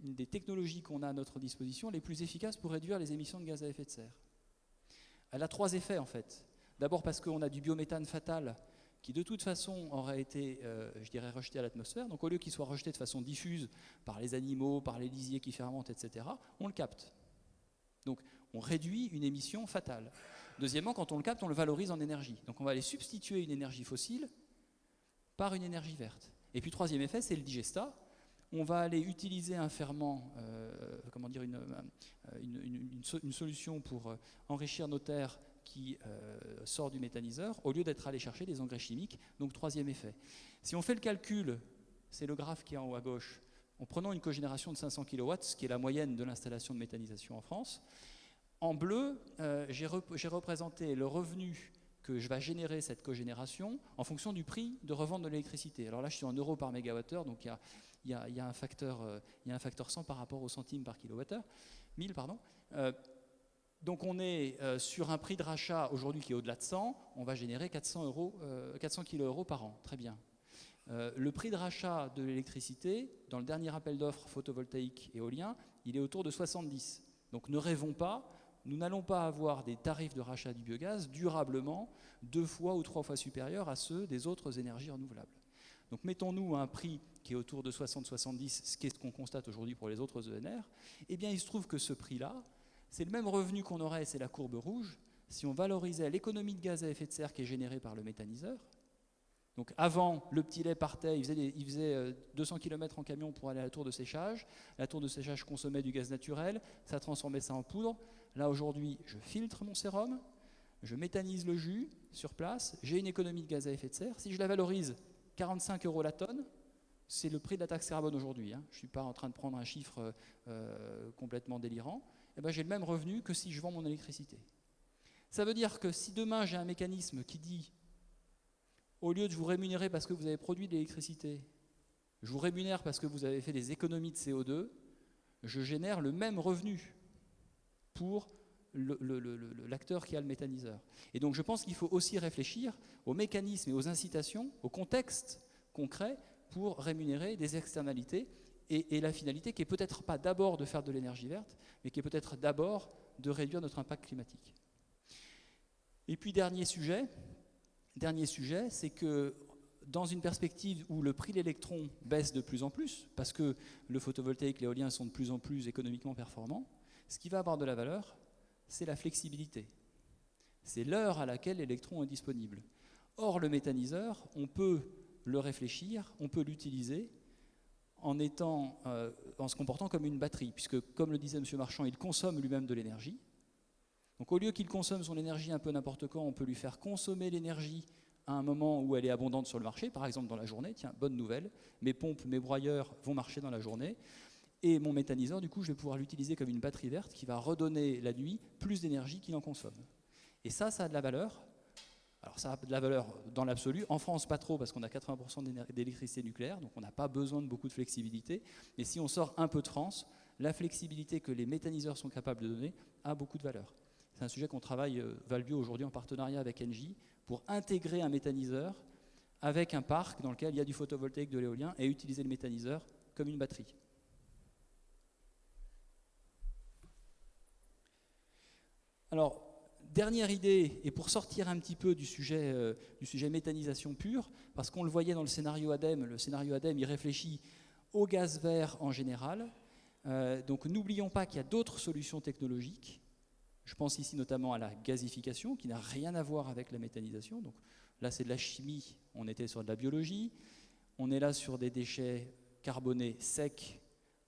une des technologies qu'on a à notre disposition les plus efficaces pour réduire les émissions de gaz à effet de serre. Elle a 3 effets en fait. D'abord parce qu'on a du biométhane fatal qui de toute façon aurait été, rejeté à l'atmosphère. Donc au lieu qu'il soit rejeté de façon diffuse par les animaux, par les lisiers qui fermentent, etc., on le capte. Donc on réduit une émission fatale. Deuxièmement, quand on le capte, on le valorise en énergie. Donc on va aller substituer une énergie fossile par une énergie verte. Et puis troisième effet, c'est le digestat. On va aller utiliser un ferment, une solution pour enrichir nos terres qui sort du méthaniseur, au lieu d'être allé chercher des engrais chimiques. Donc troisième effet. Si on fait le calcul, c'est le graphe qui est en haut à gauche, en prenant une cogénération de 500 kW, ce qui est la moyenne de l'installation de méthanisation en France, en bleu, j'ai représenté le revenu que je vais générer cette cogénération en fonction du prix de revente de l'électricité. Alors là, je suis en euros par mégawattheure, donc il y a un facteur 100 par rapport au centime par kilowattheure, 1000 pardon. Donc on est sur un prix de rachat aujourd'hui qui est au-delà de 100, on va générer 400 kilo par an, très bien. Le prix de rachat de l'électricité, dans le dernier appel d'offres photovoltaïque éolien, il est autour de 70. Donc ne rêvons pas, nous n'allons pas avoir des tarifs de rachat du biogaz durablement 2 fois ou 3 fois supérieurs à ceux des autres énergies renouvelables. Donc mettons-nous à un prix qui est autour de 60-70, ce qui est ce qu'on constate aujourd'hui pour les autres ENR, eh bien il se trouve que ce prix-là, c'est le même revenu qu'on aurait, c'est la courbe rouge, si on valorisait l'économie de gaz à effet de serre qui est générée par le méthaniseur. Donc avant, le petit lait partait, il faisait 200 km en camion pour aller à la tour de séchage. La tour de séchage consommait du gaz naturel, ça transformait ça en poudre. Là aujourd'hui, je filtre mon sérum, je méthanise le jus sur place, j'ai une économie de gaz à effet de serre. Si je la valorise 45 € la tonne, c'est le prix de la taxe carbone aujourd'hui. Je ne suis pas en train de prendre un chiffre complètement délirant. Eh ben, j'ai le même revenu que si je vends mon électricité. Ça veut dire que si demain j'ai un mécanisme qui dit, au lieu de vous rémunérer parce que vous avez produit de l'électricité, je vous rémunère parce que vous avez fait des économies de CO2, je génère le même revenu pour l'acteur qui a le méthaniseur. Et donc je pense qu'il faut aussi réfléchir aux mécanismes et aux incitations, au contexte concret pour rémunérer des externalités et la finalité qui est peut-être pas d'abord de faire de l'énergie verte, mais qui est peut-être d'abord de réduire notre impact climatique. Et puis dernier sujet, c'est que dans une perspective où le prix de l'électron baisse de plus en plus, parce que le photovoltaïque, l'éolien sont de plus en plus économiquement performants, ce qui va avoir de la valeur, c'est la flexibilité. C'est l'heure à laquelle l'électron est disponible. Or, le méthaniseur, on peut le réfléchir, on peut l'utiliser en se comportant comme une batterie, puisque, comme le disait M. Marchand, il consomme lui-même de l'énergie. Donc au lieu qu'il consomme son énergie un peu n'importe quand, on peut lui faire consommer l'énergie à un moment où elle est abondante sur le marché, par exemple dans la journée. Tiens, bonne nouvelle, mes pompes, mes broyeurs vont marcher dans la journée. Et mon méthaniseur, du coup, je vais pouvoir l'utiliser comme une batterie verte qui va redonner la nuit plus d'énergie qu'il en consomme. Et ça a de la valeur. Alors ça a de la valeur dans l'absolu. En France, pas trop, parce qu'on a 80% d'électricité nucléaire, donc on n'a pas besoin de beaucoup de flexibilité. Mais si on sort un peu de France, la flexibilité que les méthaniseurs sont capables de donner a beaucoup de valeur. C'est un sujet qu'on travaille, Valbio, aujourd'hui en partenariat avec Engie, pour intégrer un méthaniseur avec un parc dans lequel il y a du photovoltaïque, de l'éolien, et utiliser le méthaniseur comme une batterie. Alors, dernière idée, et pour sortir un petit peu du sujet méthanisation pure, parce qu'on le voyait dans le scénario ADEME, il réfléchit au gaz vert en général. Donc n'oublions pas qu'il y a d'autres solutions technologiques. Je pense ici notamment à la gazification, qui n'a rien à voir avec la méthanisation. Donc là, c'est de la chimie, on était sur de la biologie. On est là sur des déchets carbonés secs,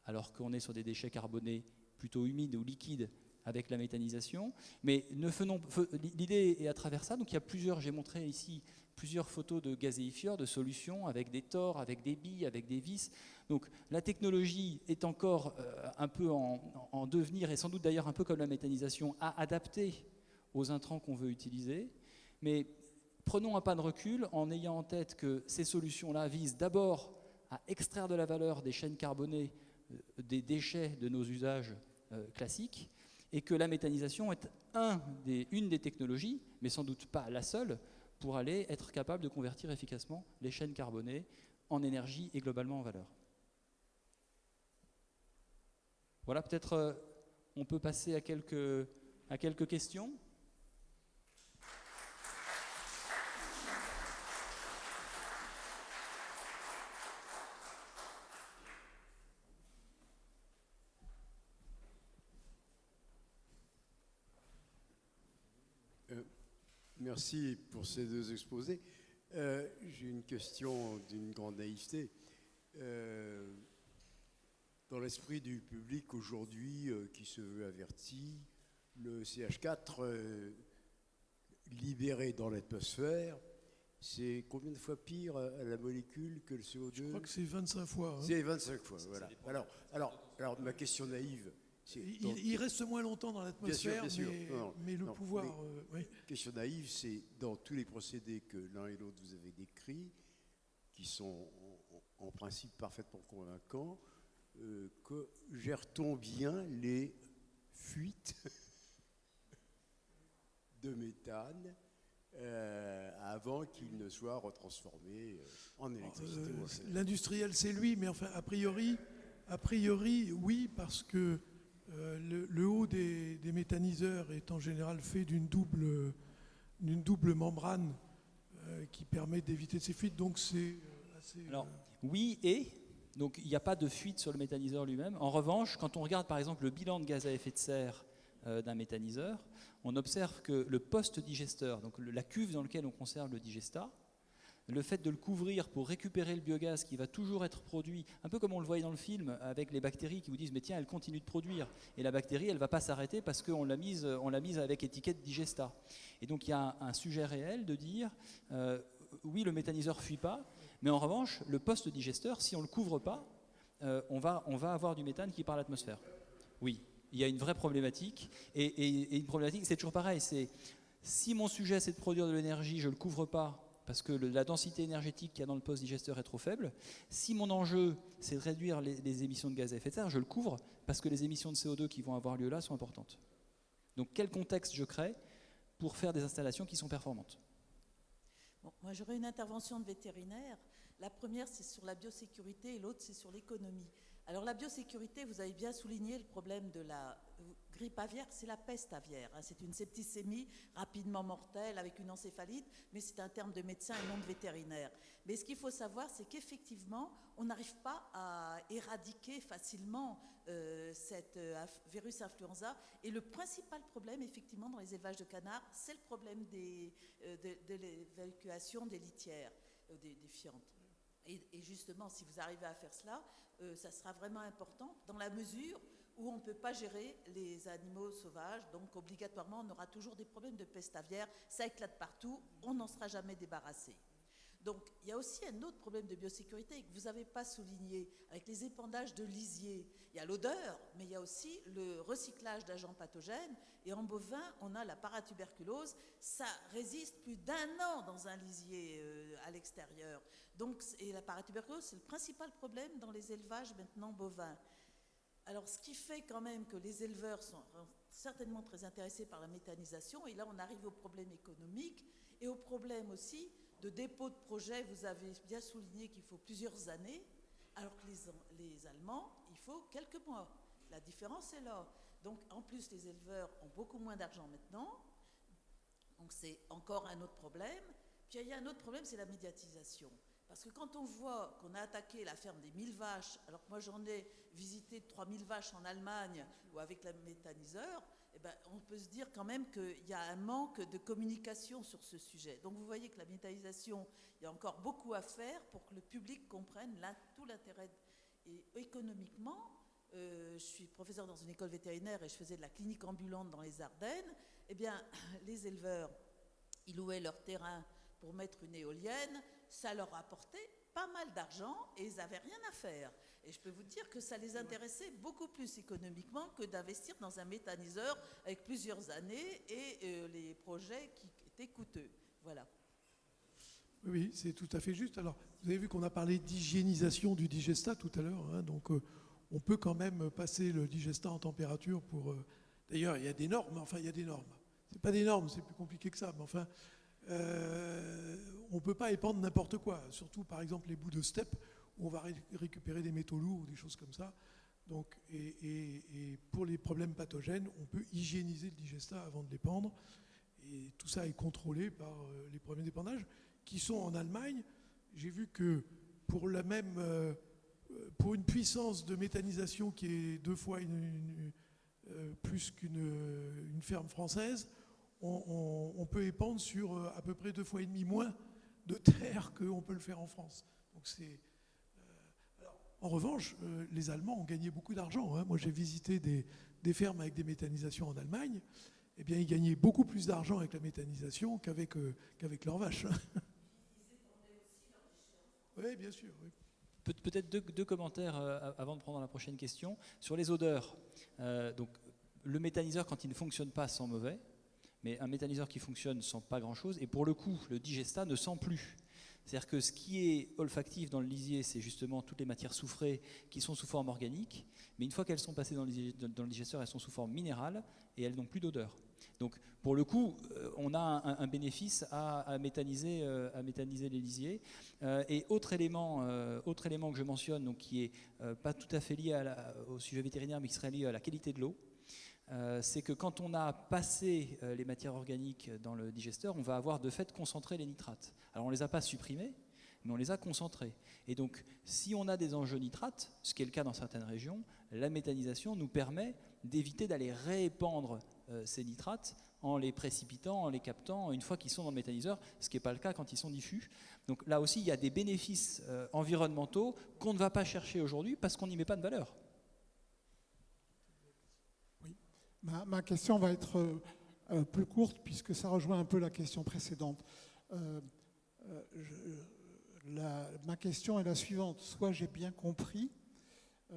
alors qu'on est sur des déchets carbonés plutôt humides ou liquides, avec la méthanisation. Mais l'idée est à travers ça. Donc il y a j'ai montré ici plusieurs photos de gazéifieurs, de solutions avec des tors, avec des billes, avec des vis. Donc la technologie est encore un peu en devenir, et sans doute d'ailleurs un peu comme la méthanisation, à adapter aux intrants qu'on veut utiliser. Mais prenons un pas de recul en ayant en tête que ces solutions-là visent d'abord à extraire de la valeur des chaînes carbonées, des déchets de nos usages classiques, et que la méthanisation est une des technologies, mais sans doute pas la seule, pour aller être capable de convertir efficacement les chaînes carbonées en énergie et globalement en valeur. Voilà, peut-être on peut passer à quelques questions. Merci pour ces deux exposés. J'ai une question d'une grande naïveté. Dans l'esprit du public aujourd'hui qui se veut averti, le CH4 libéré dans l'atmosphère, c'est combien de fois pire à la molécule que le CO2 ? Je crois que c'est 25 fois. Hein. C'est 25 fois, voilà. Alors, ma question naïve... Il reste moins longtemps dans l'atmosphère, mais le pouvoir... oui. Question naïve, c'est dans tous les procédés que l'un et l'autre vous avez décrits, qui sont en principe parfaitement convaincants, que gère-t-on bien les fuites de méthane avant qu'il ne soit retransformé en électricité? L'industriel, c'est lui, mais enfin, a priori, oui, parce que le haut des méthaniseurs est en général fait d'une double membrane qui permet d'éviter ces fuites, donc c'est assez... Alors, oui, donc il n'y a pas de fuite sur le méthaniseur lui-même. En revanche, quand on regarde par exemple le bilan de gaz à effet de serre d'un méthaniseur, on observe que le post-digesteur, donc la cuve dans laquelle on conserve le digestat, le fait de le couvrir pour récupérer le biogaz qui va toujours être produit, un peu comme on le voyait dans le film avec les bactéries qui vous disent mais tiens, elle continue de produire, et la bactérie elle ne va pas s'arrêter parce qu'on l'a mise avec étiquette digestat. Et donc il y a un sujet réel de dire oui, le méthaniseur ne fuit pas, mais en revanche le post-digesteur, si on ne le couvre pas, on va avoir du méthane qui part à l'atmosphère. Oui, il y a une vraie problématique, et une problématique, c'est toujours pareil, c'est si mon sujet c'est de produire de l'énergie, je ne le couvre pas parce que la densité énergétique qu'il y a dans le post-digesteur est trop faible. Si mon enjeu, c'est de réduire les émissions de gaz à effet de serre, je le couvre parce que les émissions de CO2 qui vont avoir lieu là sont importantes. Donc quel contexte je crée pour faire des installations qui sont performantes? Bon, moi j'aurais une intervention de vétérinaire. La première c'est sur la biosécurité et l'autre c'est sur l'économie. Alors la biosécurité, vous avez bien souligné le problème de la grippe aviaire, c'est la peste aviaire. C'est une septicémie rapidement mortelle avec une encéphalite, mais c'est un terme de médecin et non de vétérinaire. Mais ce qu'il faut savoir, c'est qu'effectivement, on n'arrive pas à éradiquer facilement cette virus influenza. Et le principal problème, effectivement, dans les élevages de canards, c'est le problème de l'évacuation des litières, des fientes. Et justement, si vous arrivez à faire cela, ça sera vraiment important dans la mesure où on ne peut pas gérer les animaux sauvages. Donc, obligatoirement, on aura toujours des problèmes de peste aviaire. Ça éclate partout, on n'en sera jamais débarrassé. Donc, il y a aussi un autre problème de biosécurité que vous n'avez pas souligné avec les épandages de lisiers. Il y a l'odeur, mais il y a aussi le recyclage d'agents pathogènes. Et en bovin, on a la paratuberculose. Ça résiste plus d'1 an dans un lisier à l'extérieur. Donc, et la paratuberculose, c'est le principal problème dans les élevages maintenant bovins. Alors, ce qui fait quand même que les éleveurs sont certainement très intéressés par la méthanisation. Et là, on arrive au problème économique et au problème aussi de dépôt de projet. Vous avez bien souligné qu'il faut plusieurs années, alors que les Allemands, il faut quelques mois. La différence est là. Donc, en plus, les éleveurs ont beaucoup moins d'argent maintenant. Donc, c'est encore un autre problème. Puis, il y a un autre problème, c'est la médiatisation. Parce que quand on voit qu'on a attaqué la ferme des 1000 vaches, alors que moi j'en ai visité 3000 vaches en Allemagne ou avec le méthaniseur, eh ben, on peut se dire quand même qu'il y a un manque de communication sur ce sujet. Donc vous voyez que la méthanisation, il y a encore beaucoup à faire pour que le public comprenne tout l'intérêt. Et économiquement, je suis professeur dans une école vétérinaire et je faisais de la clinique ambulante dans les Ardennes, eh bien, les éleveurs, ils louaient leur terrain pour mettre une éolienne, ça leur apportait pas mal d'argent et ils n'avaient rien à faire. Et je peux vous dire que ça les intéressait beaucoup plus économiquement que d'investir dans un méthaniseur avec plusieurs années et les projets qui étaient coûteux. Voilà. Oui, c'est tout à fait juste. Alors, vous avez vu qu'on a parlé d'hygiénisation du digestat tout à l'heure, hein, donc on peut quand même passer le digestat en température pour... D'ailleurs, il y a des normes, enfin, il y a des normes. C'est pas des normes, c'est plus compliqué que ça, mais enfin, on ne peut pas épandre n'importe quoi, surtout par exemple les bouts de steppe où on va récupérer des métaux lourds ou des choses comme ça. Donc, et pour les problèmes pathogènes, on peut hygiéniser le digestat avant de l'épandre. Et tout ça est contrôlé par les premiers d'épandages qui sont en Allemagne. J'ai vu que pour la même, pour une puissance de méthanisation qui est 2 fois plus qu'une ferme française, on peut épandre sur à peu près 2,5 fois moins de terre qu'on peut le faire en France. Donc c'est, en revanche, les Allemands ont gagné beaucoup d'argent, hein. Moi, j'ai visité des fermes avec des méthanisations en Allemagne. Eh bien, ils gagnaient beaucoup plus d'argent avec la méthanisation qu'avec leurs vaches. Oui, bien sûr. Oui. Peut-être deux commentaires avant de prendre la prochaine question. Sur les odeurs, donc, le méthaniseur, quand il ne fonctionne pas, sent mauvais, mais un méthaniseur qui fonctionne sent pas grand-chose. Et pour le coup, le digestat ne sent plus. C'est-à-dire que ce qui est olfactif dans le lisier, c'est justement toutes les matières soufrées qui sont sous forme organique, mais une fois qu'elles sont passées dans le digesteur, elles sont sous forme minérale et elles n'ont plus d'odeur. Donc pour le coup, on a un bénéfice à méthaniser les lisiers. Et autre élément que je mentionne, donc, qui est pas tout à fait lié au sujet vétérinaire, mais qui serait lié à la qualité de l'eau, c'est que quand on a passé les matières organiques dans le digesteur, on va avoir de fait concentré les nitrates. Alors on ne les a pas supprimés, mais on les a concentrés. Et donc si on a des enjeux nitrates, ce qui est le cas dans certaines régions, la méthanisation nous permet d'éviter d'aller réépandre ces nitrates en les précipitant, en les captant une fois qu'ils sont dans le méthaniseur, ce qui n'est pas le cas quand ils sont diffus. Donc là aussi, il y a des bénéfices environnementaux qu'on ne va pas chercher aujourd'hui parce qu'on n'y met pas de valeur. Ma question va être plus courte puisque ça rejoint un peu la question précédente. Ma question est la suivante. Soit j'ai bien compris,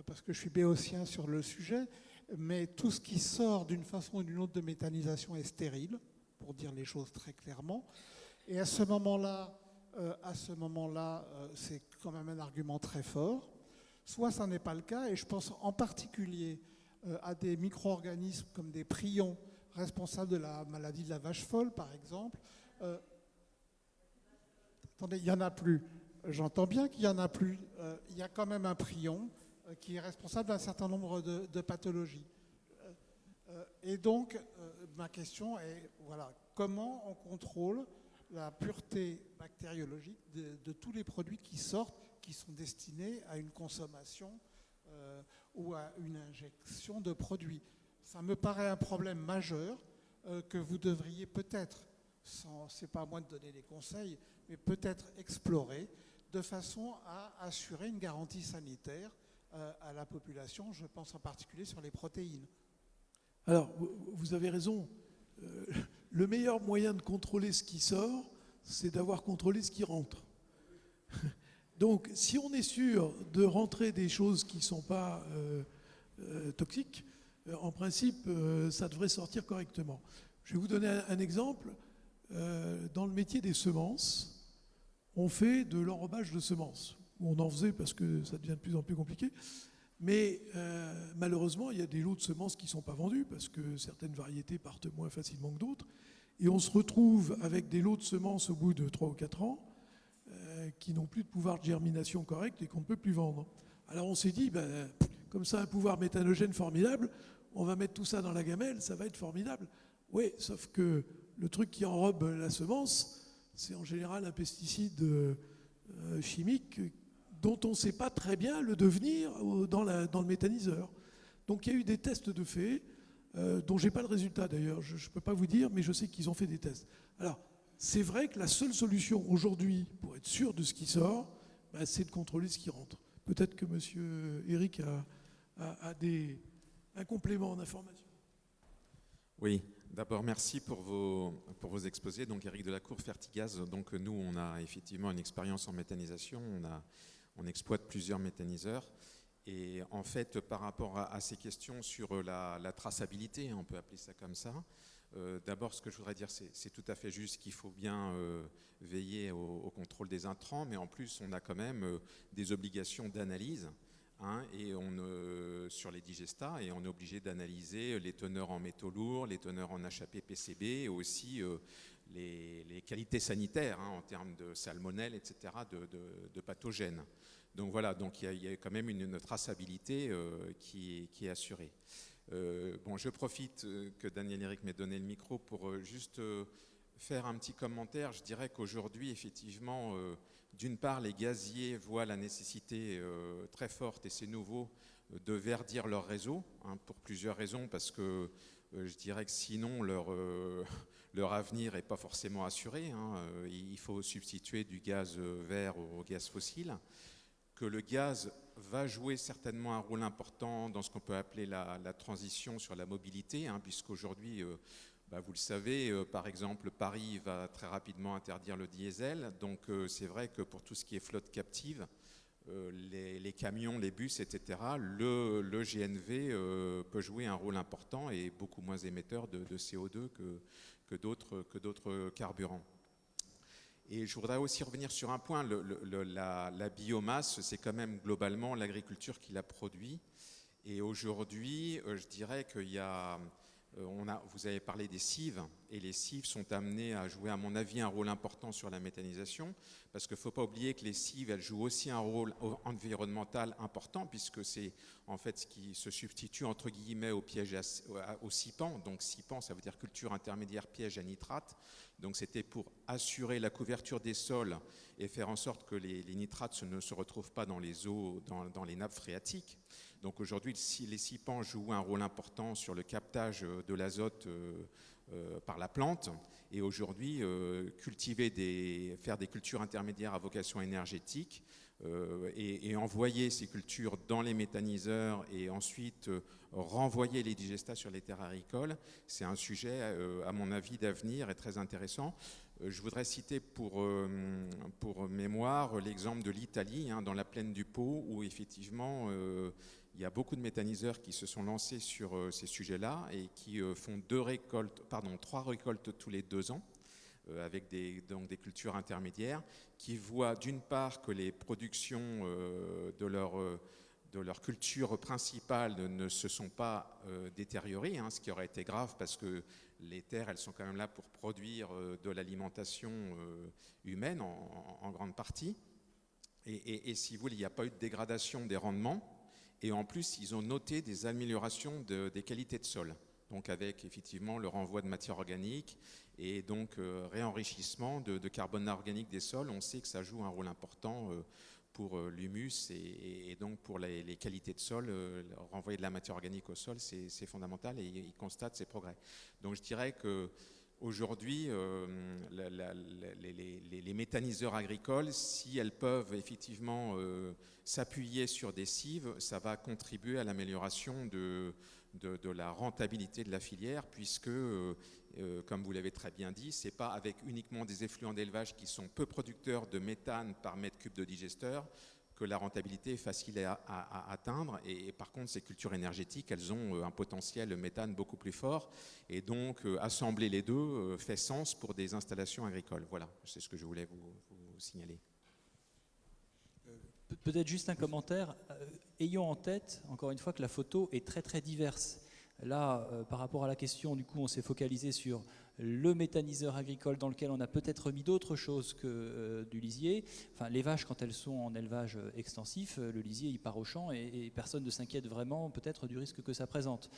parce que je suis béotien sur le sujet, mais tout ce qui sort d'une façon ou d'une autre de méthanisation est stérile, pour dire les choses très clairement. Et à ce moment-là, c'est quand même un argument très fort. Soit ça n'est pas le cas, et je pense en particulier à des micro-organismes comme des prions responsables de la maladie de la vache folle, par exemple. Attendez, il n'y en a plus. J'entends bien qu'il n'y en a plus. Il y a quand même un prion qui est responsable d'un certain nombre de pathologies. Et donc, ma question est, voilà, comment on contrôle la pureté bactériologique de tous les produits qui sortent, qui sont destinés à une consommation ou à une injection de produits. Ça me paraît un problème majeur que vous devriez peut-être, c'est pas à moi de donner des conseils, mais peut-être explorer de façon à assurer une garantie sanitaire à la population. Je pense en particulier sur les protéines. Alors, vous avez raison. Le meilleur moyen de contrôler ce qui sort, c'est d'avoir contrôlé ce qui rentre. Donc, si on est sûr de rentrer des choses qui ne sont pas toxiques, en principe, ça devrait sortir correctement. Je vais vous donner un exemple. Dans le métier des semences, on fait de l'enrobage de semences. On en faisait parce que ça devient de plus en plus compliqué. Mais malheureusement, il y a des lots de semences qui ne sont pas vendus parce que certaines variétés partent moins facilement que d'autres. Et on se retrouve avec des lots de semences au bout de 3 ou 4 ans qui n'ont plus de pouvoir de germination correct et qu'on ne peut plus vendre. Alors on s'est dit, comme ça, un pouvoir méthanogène formidable, on va mettre tout ça dans la gamelle, ça va être formidable. Oui, sauf que le truc qui enrobe la semence, c'est en général un pesticide chimique dont on ne sait pas très bien le devenir dans le méthaniseur. Donc il y a eu des tests de fait, dont je n'ai pas le résultat d'ailleurs, je ne peux pas vous dire, mais je sais qu'ils ont fait des tests. Alors, c'est vrai que la seule solution aujourd'hui, pour être sûr de ce qui sort, c'est de contrôler ce qui rentre. Peut-être que M. Eric un complément d'information. Oui, d'abord merci pour vos exposés. Donc Éric Delacour, Fertigaz. Donc nous, on a effectivement une expérience en méthanisation. On exploite plusieurs méthaniseurs. Et en fait, par rapport à ces questions sur la traçabilité, on peut appeler ça comme ça, d'abord ce que je voudrais dire, c'est tout à fait juste qu'il faut bien veiller au contrôle des intrants, mais en plus on a quand même des obligations d'analyse. Et sur les digestats, et on est obligé d'analyser les teneurs en métaux lourds, les teneurs en HAP, PCB, et aussi les qualités sanitaires en termes de salmonelle, etc., de pathogènes. Donc voilà, donc il y a quand même une traçabilité qui est assurée. Bon, je profite que Daniel Éric m'ait donné le micro pour juste faire un petit commentaire. Je dirais qu'aujourd'hui, effectivement, d'une part, les gaziers voient la nécessité très forte, et c'est nouveau, de verdir leur réseau, pour plusieurs raisons, parce que je dirais que sinon leur avenir n'est pas forcément assuré. Il faut substituer du gaz vert au gaz fossile, que le gaz va jouer certainement un rôle important dans ce qu'on peut appeler la transition sur la mobilité, puisqu'aujourd'hui, vous le savez, par exemple, Paris va très rapidement interdire le diesel. Donc c'est vrai que pour tout ce qui est flotte captive, les camions, les bus, etc., le GNV peut jouer un rôle important et beaucoup moins émetteur de CO2 que d'autres carburants. Et je voudrais aussi revenir sur un point, la biomasse, c'est quand même globalement l'agriculture qui la produit. Et aujourd'hui, je dirais qu'il y a... vous avez parlé des cives, et les cives sont amenées à jouer, à mon avis, un rôle important sur la méthanisation, parce qu'il ne faut pas oublier que les cives, elles jouent aussi un rôle environnemental important, puisque c'est en fait ce qui se substitue entre guillemets au piège au SIPAN. Donc SIPAN, ça veut dire culture intermédiaire piège à nitrate. Donc c'était pour assurer la couverture des sols et faire en sorte que les nitrates ne se retrouvent pas dans les eaux, dans les nappes phréatiques. Donc aujourd'hui, les SIPAN jouent un rôle important sur le captage de l'azote par la plante. Et aujourd'hui, faire des cultures intermédiaires à vocation énergétique et envoyer ces cultures dans les méthaniseurs et ensuite renvoyer les digestats sur les terres agricoles, c'est un sujet, à mon avis, d'avenir et très intéressant. Je voudrais citer pour mémoire l'exemple de l'Italie, dans la plaine du Pô, où effectivement il y a beaucoup de méthaniseurs qui se sont lancés sur ces sujets-là et qui font 3 récoltes tous les 2 ans, avec donc des cultures intermédiaires, qui voient d'une part que les productions de leur culture principale ne se sont pas détériorées, ce qui aurait été grave parce que les terres, elles sont quand même là pour produire de l'alimentation humaine en grande partie. Et si vous voulez, il n'y a pas eu de dégradation des rendements. Et en plus, ils ont noté des améliorations des qualités de sol. Donc avec effectivement le renvoi de matière organique et donc réenrichissement de carbone organique des sols. On sait que ça joue un rôle important pour l'humus et donc pour les qualités de sol. Renvoyer de la matière organique au sol, c'est fondamental, et ils constatent ces progrès. Donc je dirais que aujourd'hui, les méthaniseurs agricoles, si elles peuvent effectivement s'appuyer sur des cives, ça va contribuer à l'amélioration de la rentabilité de la filière, puisque, comme vous l'avez très bien dit, ce n'est pas avec uniquement des effluents d'élevage qui sont peu producteurs de méthane par mètre cube de digesteur que la rentabilité est facile à atteindre. Et par contre, ces cultures énergétiques, elles ont un potentiel méthane beaucoup plus fort. Et donc, assembler les deux fait sens pour des installations agricoles. Voilà, c'est ce que je voulais vous signaler. Peut-être juste un commentaire. Ayons en tête, encore une fois, que la photo est très très diverse. Là, par rapport à la question, du coup, on s'est focalisé sur le méthaniseur agricole dans lequel on a peut-être mis d'autres choses que du lisier. Enfin, les vaches, quand elles sont en élevage extensif, le lisier, il part au champ et personne ne s'inquiète vraiment peut-être du risque que ça présente.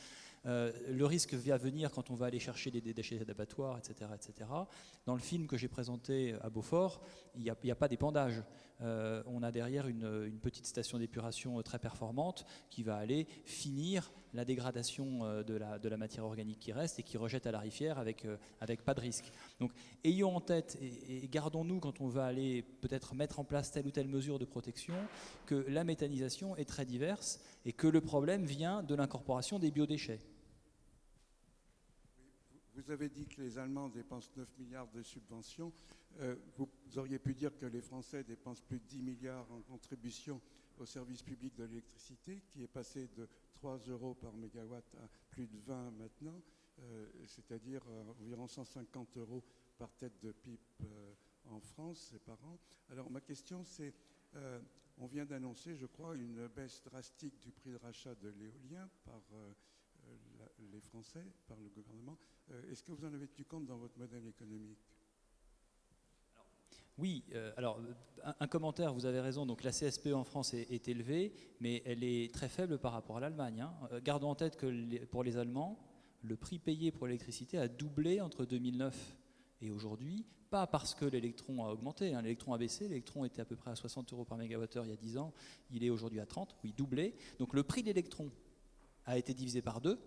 Le risque va venir quand on va aller chercher des déchets d'abattoirs, etc., etc. Dans le film que j'ai présenté à Beaufort, il n'y a pas d'épandage. On a derrière une petite station d'épuration très performante qui va aller finir la dégradation de la matière organique qui reste et qui rejette à la rivière avec avec pas de risque. Donc ayons en tête et gardons-nous quand on va aller peut-être mettre en place telle ou telle mesure de protection que la méthanisation est très diverse et que le problème vient de l'incorporation des biodéchets. Vous avez dit que les Allemands dépensent 9 milliards de subventions. Vous auriez pu dire que les Français dépensent plus de 10 milliards en contribution au service public de l'électricité, qui est passé de 3 € par mégawatt à plus de 20 maintenant, c'est-à-dire environ 150 € par tête de pipe en France et par an. Alors ma question c'est, on vient d'annoncer, je crois, une baisse drastique du prix de rachat de l'éolien par les Français, par le gouvernement. Est-ce que vous en avez tenu compte dans votre modèle économique ? Oui, alors un commentaire, vous avez raison, donc la CSPE en France est élevée, mais elle est très faible par rapport à l'Allemagne. Hein. Gardons en tête que pour les Allemands, le prix payé pour l'électricité a doublé entre 2009 et aujourd'hui, pas parce que l'électron a augmenté, hein. L'électron a baissé, l'électron était à peu près à 60 € par mégawattheure il y a 10 ans, il est aujourd'hui à 30, oui, doublé. Donc le prix de l'électron a été divisé par 2,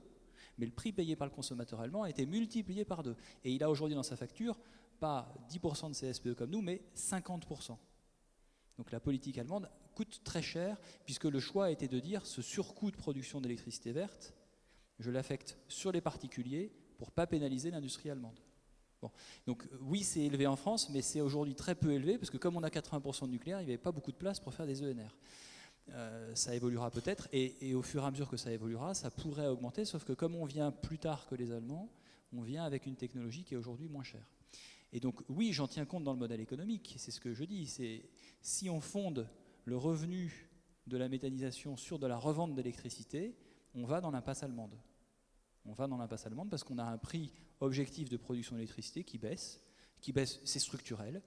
mais le prix payé par le consommateur allemand a été multiplié par 2. Et il a aujourd'hui dans sa facture pas 10% de CSPE comme nous, mais 50%. Donc la politique allemande coûte très cher, puisque le choix a été de dire ce surcoût de production d'électricité verte, je l'affecte sur les particuliers pour ne pas pénaliser l'industrie allemande. Bon. Donc oui, c'est élevé en France, mais c'est aujourd'hui très peu élevé, parce que comme on a 80% de nucléaire, il n'y avait pas beaucoup de place pour faire des ENR. Ça évoluera peut-être, et au fur et à mesure que ça évoluera, ça pourrait augmenter, sauf que comme on vient plus tard que les Allemands, on vient avec une technologie qui est aujourd'hui moins chère. Et donc oui, j'en tiens compte dans le modèle économique, c'est ce que je dis, c'est si on fonde le revenu de la méthanisation sur de la revente d'électricité, on va dans l'impasse allemande. On va dans l'impasse allemande parce qu'on a un prix objectif de production d'électricité qui baisse, c'est structurel,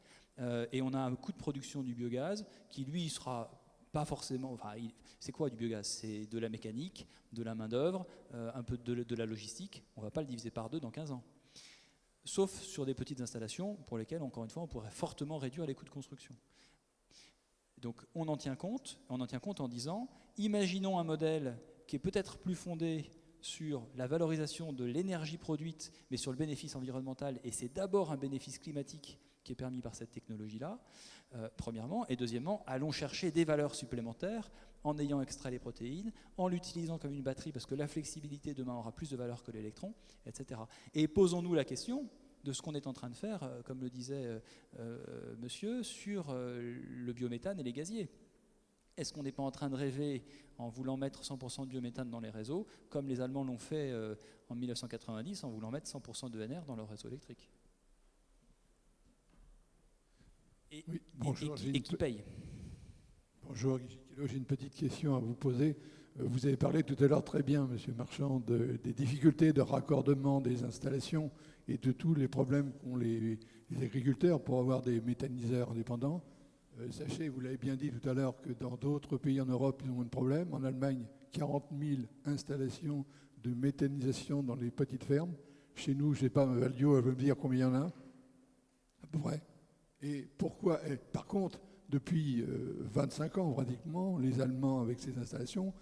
et on a un coût de production du biogaz qui lui sera pas forcément, enfin, c'est quoi du biogaz? C'est de la mécanique, de la main-d'œuvre, un peu de la logistique. On ne va pas le diviser par 2 dans 15 ans. Sauf sur des petites installations pour lesquelles, encore une fois, on pourrait fortement réduire les coûts de construction. Donc on en tient compte en disant, imaginons un modèle qui est peut-être plus fondé sur la valorisation de l'énergie produite, mais sur le bénéfice environnemental, et c'est d'abord un bénéfice climatique qui est permis par cette technologie-là, premièrement, et deuxièmement, allons chercher des valeurs supplémentaires en ayant extrait les protéines, en l'utilisant comme une batterie, parce que la flexibilité demain aura plus de valeur que l'électron, etc. Et posons-nous la question de ce qu'on est en train de faire, comme le disait monsieur, sur le biométhane et les gaziers. Est-ce qu'on n'est pas en train de rêver en voulant mettre 100% de biométhane dans les réseaux, comme les Allemands l'ont fait en 1990, en voulant mettre 100% d'ENR dans leur réseau électrique? Et qui paye? Bonjour, j'ai une petite question à vous poser. Vous avez parlé tout à l'heure très bien, Monsieur Marchand, des difficultés de raccordement des installations et de tous les problèmes qu'ont les agriculteurs pour avoir des méthaniseurs indépendants. Sachez, vous l'avez bien dit tout à l'heure, que dans d'autres pays en Europe, ils ont un problème. En Allemagne, 40 000 installations de méthanisation dans les petites fermes. Chez nous, je ne sais pas, Valdio, elle veut me dire combien il y en a, à peu près. Et pourquoi? Par contre, depuis 25 ans, pratiquement, les Allemands, avec ces installations,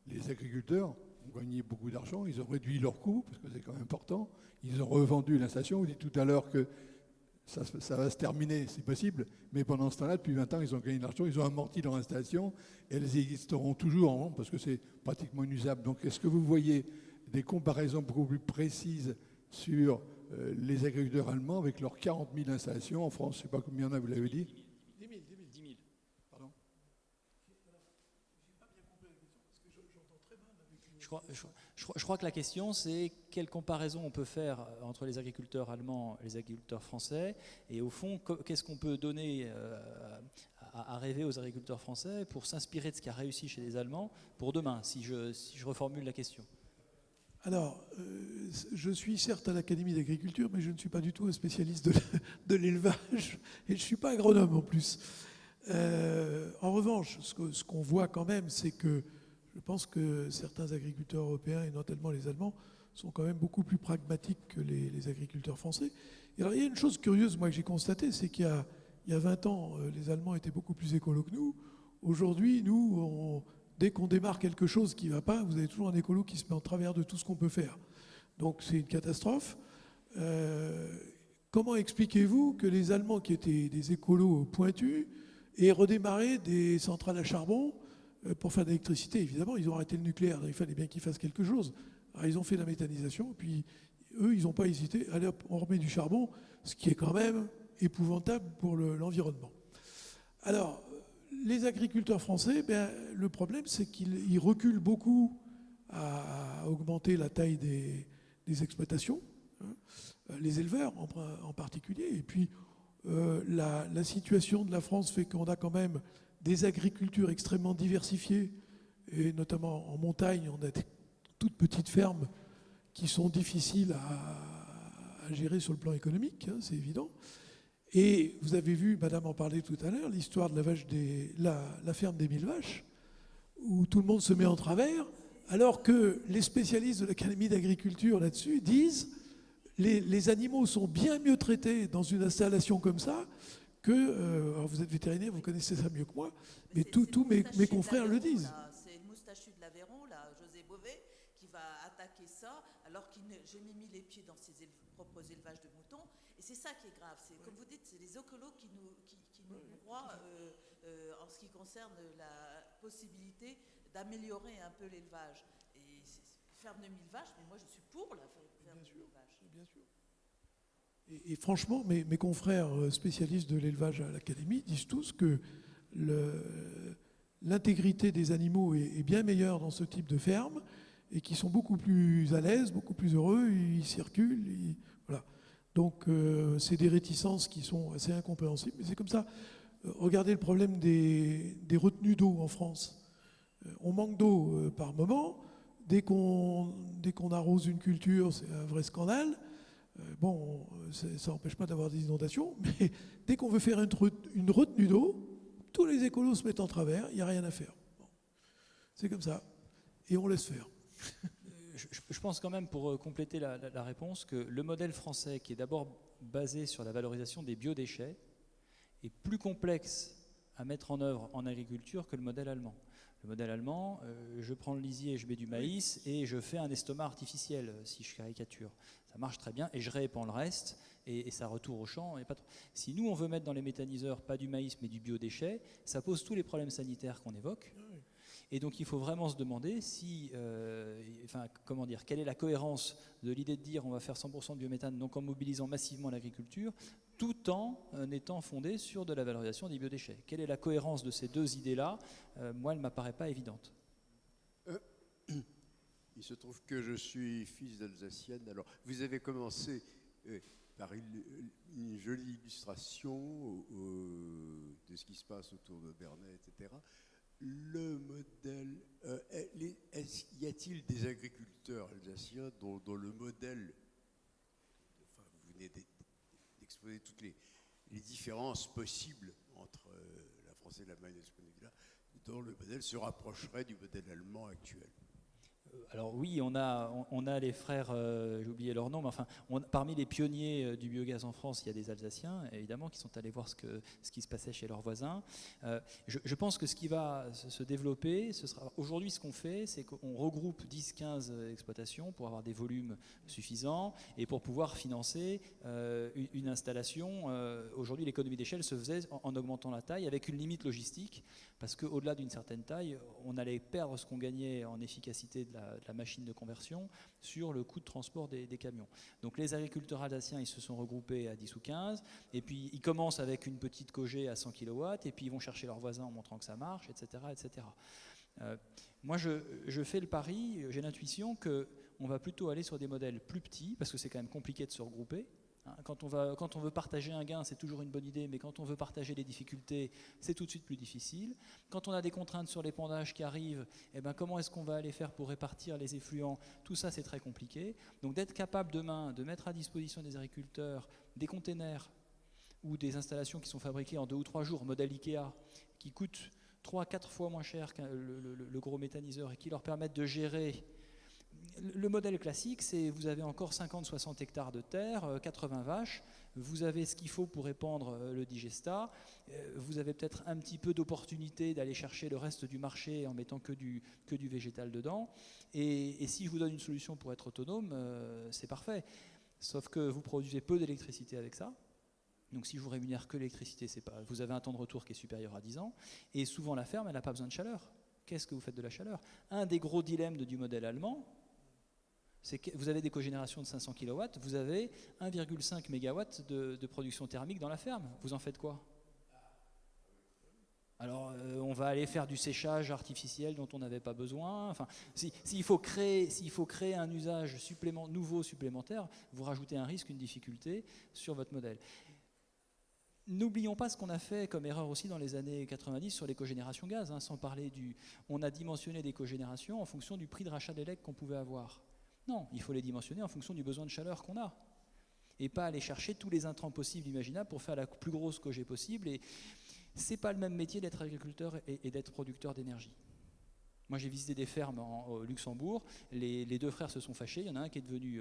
les agriculteurs ont gagné beaucoup d'argent, ils ont réduit leurs coûts, parce que c'est quand même important, ils ont revendu l'installation. Vous dites tout à l'heure que ça va se terminer, c'est possible, mais pendant ce temps-là, depuis 20 ans, ils ont gagné de l'argent, ils ont amorti leur installation, et elles existeront toujours, parce que c'est pratiquement inusable. Donc, est-ce que vous voyez des comparaisons beaucoup plus précises sur les agriculteurs allemands avec leurs 40 000 installations en France? Je ne sais pas combien il y en a, vous l'avez dit. 10 000. Pardon. Je crois que la question, c'est quelle comparaison on peut faire entre les agriculteurs allemands et les agriculteurs français, et au fond, qu'est-ce qu'on peut donner à rêver aux agriculteurs français pour s'inspirer de ce qui a réussi chez les Allemands pour demain, si je reformule la question. Alors, je suis certes à l'Académie d'agriculture, mais je ne suis pas du tout un spécialiste de l'élevage, et je ne suis pas agronome en plus. En revanche, ce qu'on voit quand même, c'est que je pense que certains agriculteurs européens, et notamment les Allemands, sont quand même beaucoup plus pragmatiques que les agriculteurs français. Et alors, il y a une chose curieuse, moi, que j'ai constatée, c'est qu'il y a 20 ans, les Allemands étaient beaucoup plus écolos que nous. Aujourd'hui, nous, dès qu'on démarre quelque chose qui ne va pas, vous avez toujours un écolo qui se met en travers de tout ce qu'on peut faire. Donc c'est une catastrophe. Comment expliquez-vous que les Allemands, qui étaient des écolos pointus, aient redémarré des centrales à charbon pour faire de l'électricité? Évidemment, ils ont arrêté le nucléaire, il fallait bien qu'ils fassent quelque chose. Alors, ils ont fait la méthanisation, puis eux, ils n'ont pas hésité. Allez hop, on remet du charbon, ce qui est quand même épouvantable pour l'environnement. Alors, les agriculteurs français, le problème, c'est qu'ils reculent beaucoup à augmenter la taille des exploitations, les éleveurs en particulier. Et puis, la situation de la France fait qu'on a quand même des agricultures extrêmement diversifiées, et notamment en montagne, on a des toutes petites fermes qui sont difficiles à gérer sur le plan économique, hein, c'est évident. Et vous avez vu, madame en parlait tout à l'heure, l'histoire de la ferme des 1000 vaches, où tout le monde se met en travers, alors que les spécialistes de l'Académie d'agriculture là-dessus disent les animaux sont bien mieux traités dans une installation comme ça que... alors vous êtes vétérinaire, vous connaissez ça mieux que moi, mais tous mes confrères le disent. C'est le moustachu de l'Aveyron, là, José Bové, qui va attaquer ça, alors que j'ai mis les pieds dans ses propres élevages de moutons. Et c'est ça qui est grave. Comme vous dites, c'est les écolos qui nous broient en ce qui concerne la possibilité d'améliorer un peu l'élevage. Et ferme de 1000 vaches, mais moi je suis pour la ferme de 1000 vaches. Bien sûr. Et franchement, mes confrères spécialistes de l'élevage à l'Académie disent tous que l'intégrité des animaux est bien meilleure dans ce type de ferme et qu'ils sont beaucoup plus à l'aise, beaucoup plus heureux, ils circulent. Voilà. Donc c'est des réticences qui sont assez incompréhensibles, mais c'est comme ça. Regardez le problème des retenues d'eau en France. On manque d'eau par moment. Dès qu'on arrose une culture, c'est un vrai scandale. Bon, ça n'empêche pas d'avoir des inondations, mais dès qu'on veut faire une retenue d'eau, tous les écolos se mettent en travers, il n'y a rien à faire. Bon. C'est comme ça. Et on laisse faire. Je pense quand même, pour compléter la réponse, que le modèle français, qui est d'abord basé sur la valorisation des biodéchets, est plus complexe à mettre en œuvre en agriculture que le modèle allemand. Le modèle allemand, je prends le lisier, je mets du maïs et je fais un estomac artificiel, si je caricature. Ça marche très bien et je répands le reste et ça retourne au champ. Si nous, on veut mettre dans les méthaniseurs pas du maïs mais du biodéchet, ça pose tous les problèmes sanitaires qu'on évoque. Et donc il faut vraiment se demander quelle est la cohérence de l'idée de dire on va faire 100% de biométhane, donc en mobilisant massivement l'agriculture, tout en étant fondé sur de la valorisation des biodéchets. Quelle est la cohérence de ces deux idées-là? Moi, elle ne m'apparaît pas évidente. Il se trouve que je suis fils d'Alsacienne. Alors, vous avez commencé par une jolie illustration de ce qui se passe autour de Bernay, etc. Le modèle, y a-t-il des agriculteurs alsaciens dont le modèle, enfin, vous venez d'exposer toutes les différences possibles entre la France et l'Allemagne de ce point de vue-là, dont le modèle se rapprocherait du modèle allemand actuel? Alors oui, on a les frères, j'ai oublié leur nom, mais enfin, parmi les pionniers du biogaz en France, il y a des Alsaciens, évidemment, qui sont allés voir ce qui se passait chez leurs voisins. Je pense que ce qui va se développer, aujourd'hui, ce qu'on fait, c'est qu'on regroupe 10-15 exploitations pour avoir des volumes suffisants et pour pouvoir financer une installation. Aujourd'hui, l'économie d'échelle se faisait en augmentant la taille avec une limite logistique, parce qu'au-delà d'une certaine taille, on allait perdre ce qu'on gagnait en efficacité de la machine de conversion sur le coût de transport des camions. Donc les agriculteurs alsaciens, ils se sont regroupés à 10 ou 15, et puis ils commencent avec une petite cogée à 100 kW, et puis ils vont chercher leurs voisins en montrant que ça marche, etc. etc. Moi, je fais le pari, j'ai l'intuition qu'on va plutôt aller sur des modèles plus petits, parce que c'est quand même compliqué de se regrouper. Quand on veut partager un gain, c'est toujours une bonne idée, mais quand on veut partager les difficultés, c'est tout de suite plus difficile. Quand on a des contraintes sur l'épandage qui arrivent, comment est-ce qu'on va aller faire pour répartir les effluents? Tout ça, c'est très compliqué. Donc d'être capable demain de mettre à disposition des agriculteurs des containers ou des installations qui sont fabriquées en 2 ou 3 jours, modèle Ikea, qui coûtent 3-4 fois moins cher que le gros méthaniseur et qui leur permettent de gérer. Le modèle classique, c'est vous avez encore 50-60 hectares de terre, 80 vaches, vous avez ce qu'il faut pour épandre le digesta, vous avez peut-être un petit peu d'opportunité d'aller chercher le reste du marché en mettant que du végétal dedans, et si je vous donne une solution pour être autonome, c'est parfait. Sauf que vous produisez peu d'électricité avec ça. Donc si je vous rémunère que l'électricité, vous avez un temps de retour qui est supérieur à 10 ans. Et souvent la ferme, elle n'a pas besoin de chaleur. Qu'est-ce que vous faites de la chaleur? Un des gros dilemmes du modèle allemand, c'est que vous avez des cogénérations de 500 kW, vous avez 1,5 MW de production thermique dans la ferme. Vous en faites quoi? Alors, on va aller faire du séchage artificiel dont on n'avait pas besoin. Enfin, s'il faut créer un usage nouveau supplémentaire, vous rajoutez un risque, une difficulté sur votre modèle. N'oublions pas ce qu'on a fait comme erreur aussi dans les années 90 sur les cogénérations gaz, sans parler on a dimensionné des cogénérations en fonction du prix de rachat d'élect qu'on pouvait avoir. Non, il faut les dimensionner en fonction du besoin de chaleur qu'on a. Et pas aller chercher tous les intrants possibles, imaginables, pour faire la plus grosse cogé possible. Et c'est pas le même métier d'être agriculteur et d'être producteur d'énergie. Moi, j'ai visité des fermes au Luxembourg. Les deux frères se sont fâchés. Il y en a un qui est devenu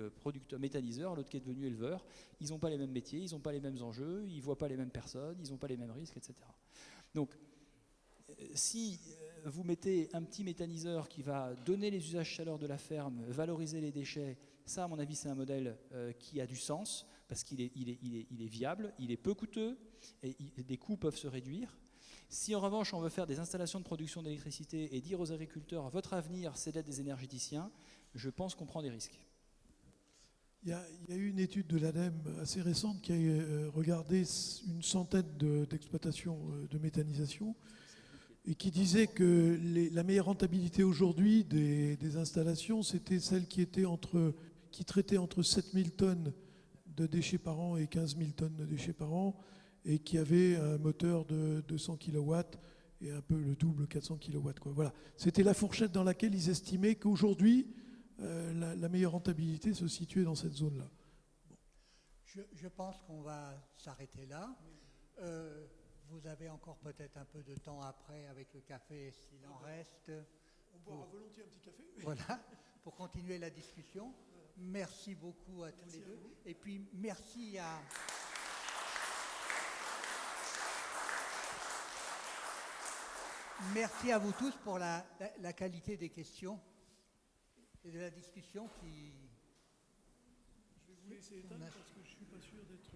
méthaniseur, l'autre qui est devenu éleveur. Ils n'ont pas les mêmes métiers, ils n'ont pas les mêmes enjeux, ils ne voient pas les mêmes personnes, ils n'ont pas les mêmes risques, etc. Donc, si vous mettez un petit méthaniseur qui va donner les usages chaleur de la ferme, valoriser les déchets, ça, à mon avis, c'est un modèle qui a du sens, parce qu'il est viable, il est peu coûteux, et les coûts peuvent se réduire. Si en revanche on veut faire des installations de production d'électricité et dire aux agriculteurs votre avenir c'est d'être des énergéticiens, je pense qu'on prend des risques. Il y a eu une étude de l'ADEME assez récente qui a regardé une centaine d'exploitations de méthanisation et qui disait que la meilleure rentabilité aujourd'hui des installations, c'était celle qui traitait entre 7000 tonnes de déchets par an et 15 000 tonnes de déchets par an, et qui avait un moteur de 200 kW et un peu le double, 400 kW. Voilà. C'était la fourchette dans laquelle ils estimaient qu'aujourd'hui, la meilleure rentabilité se situait dans cette zone-là. Bon. Je pense qu'on va s'arrêter là. Vous avez encore peut-être un peu de temps après avec le café, s'il en reste. On boira volontiers un petit café. Voilà, pour continuer la discussion. Merci beaucoup à tous les deux. Et puis merci à... Merci à vous tous pour la qualité des questions et de la discussion qui... Je vais vous laisser éteindre parce que je ne suis pas sûr d'être...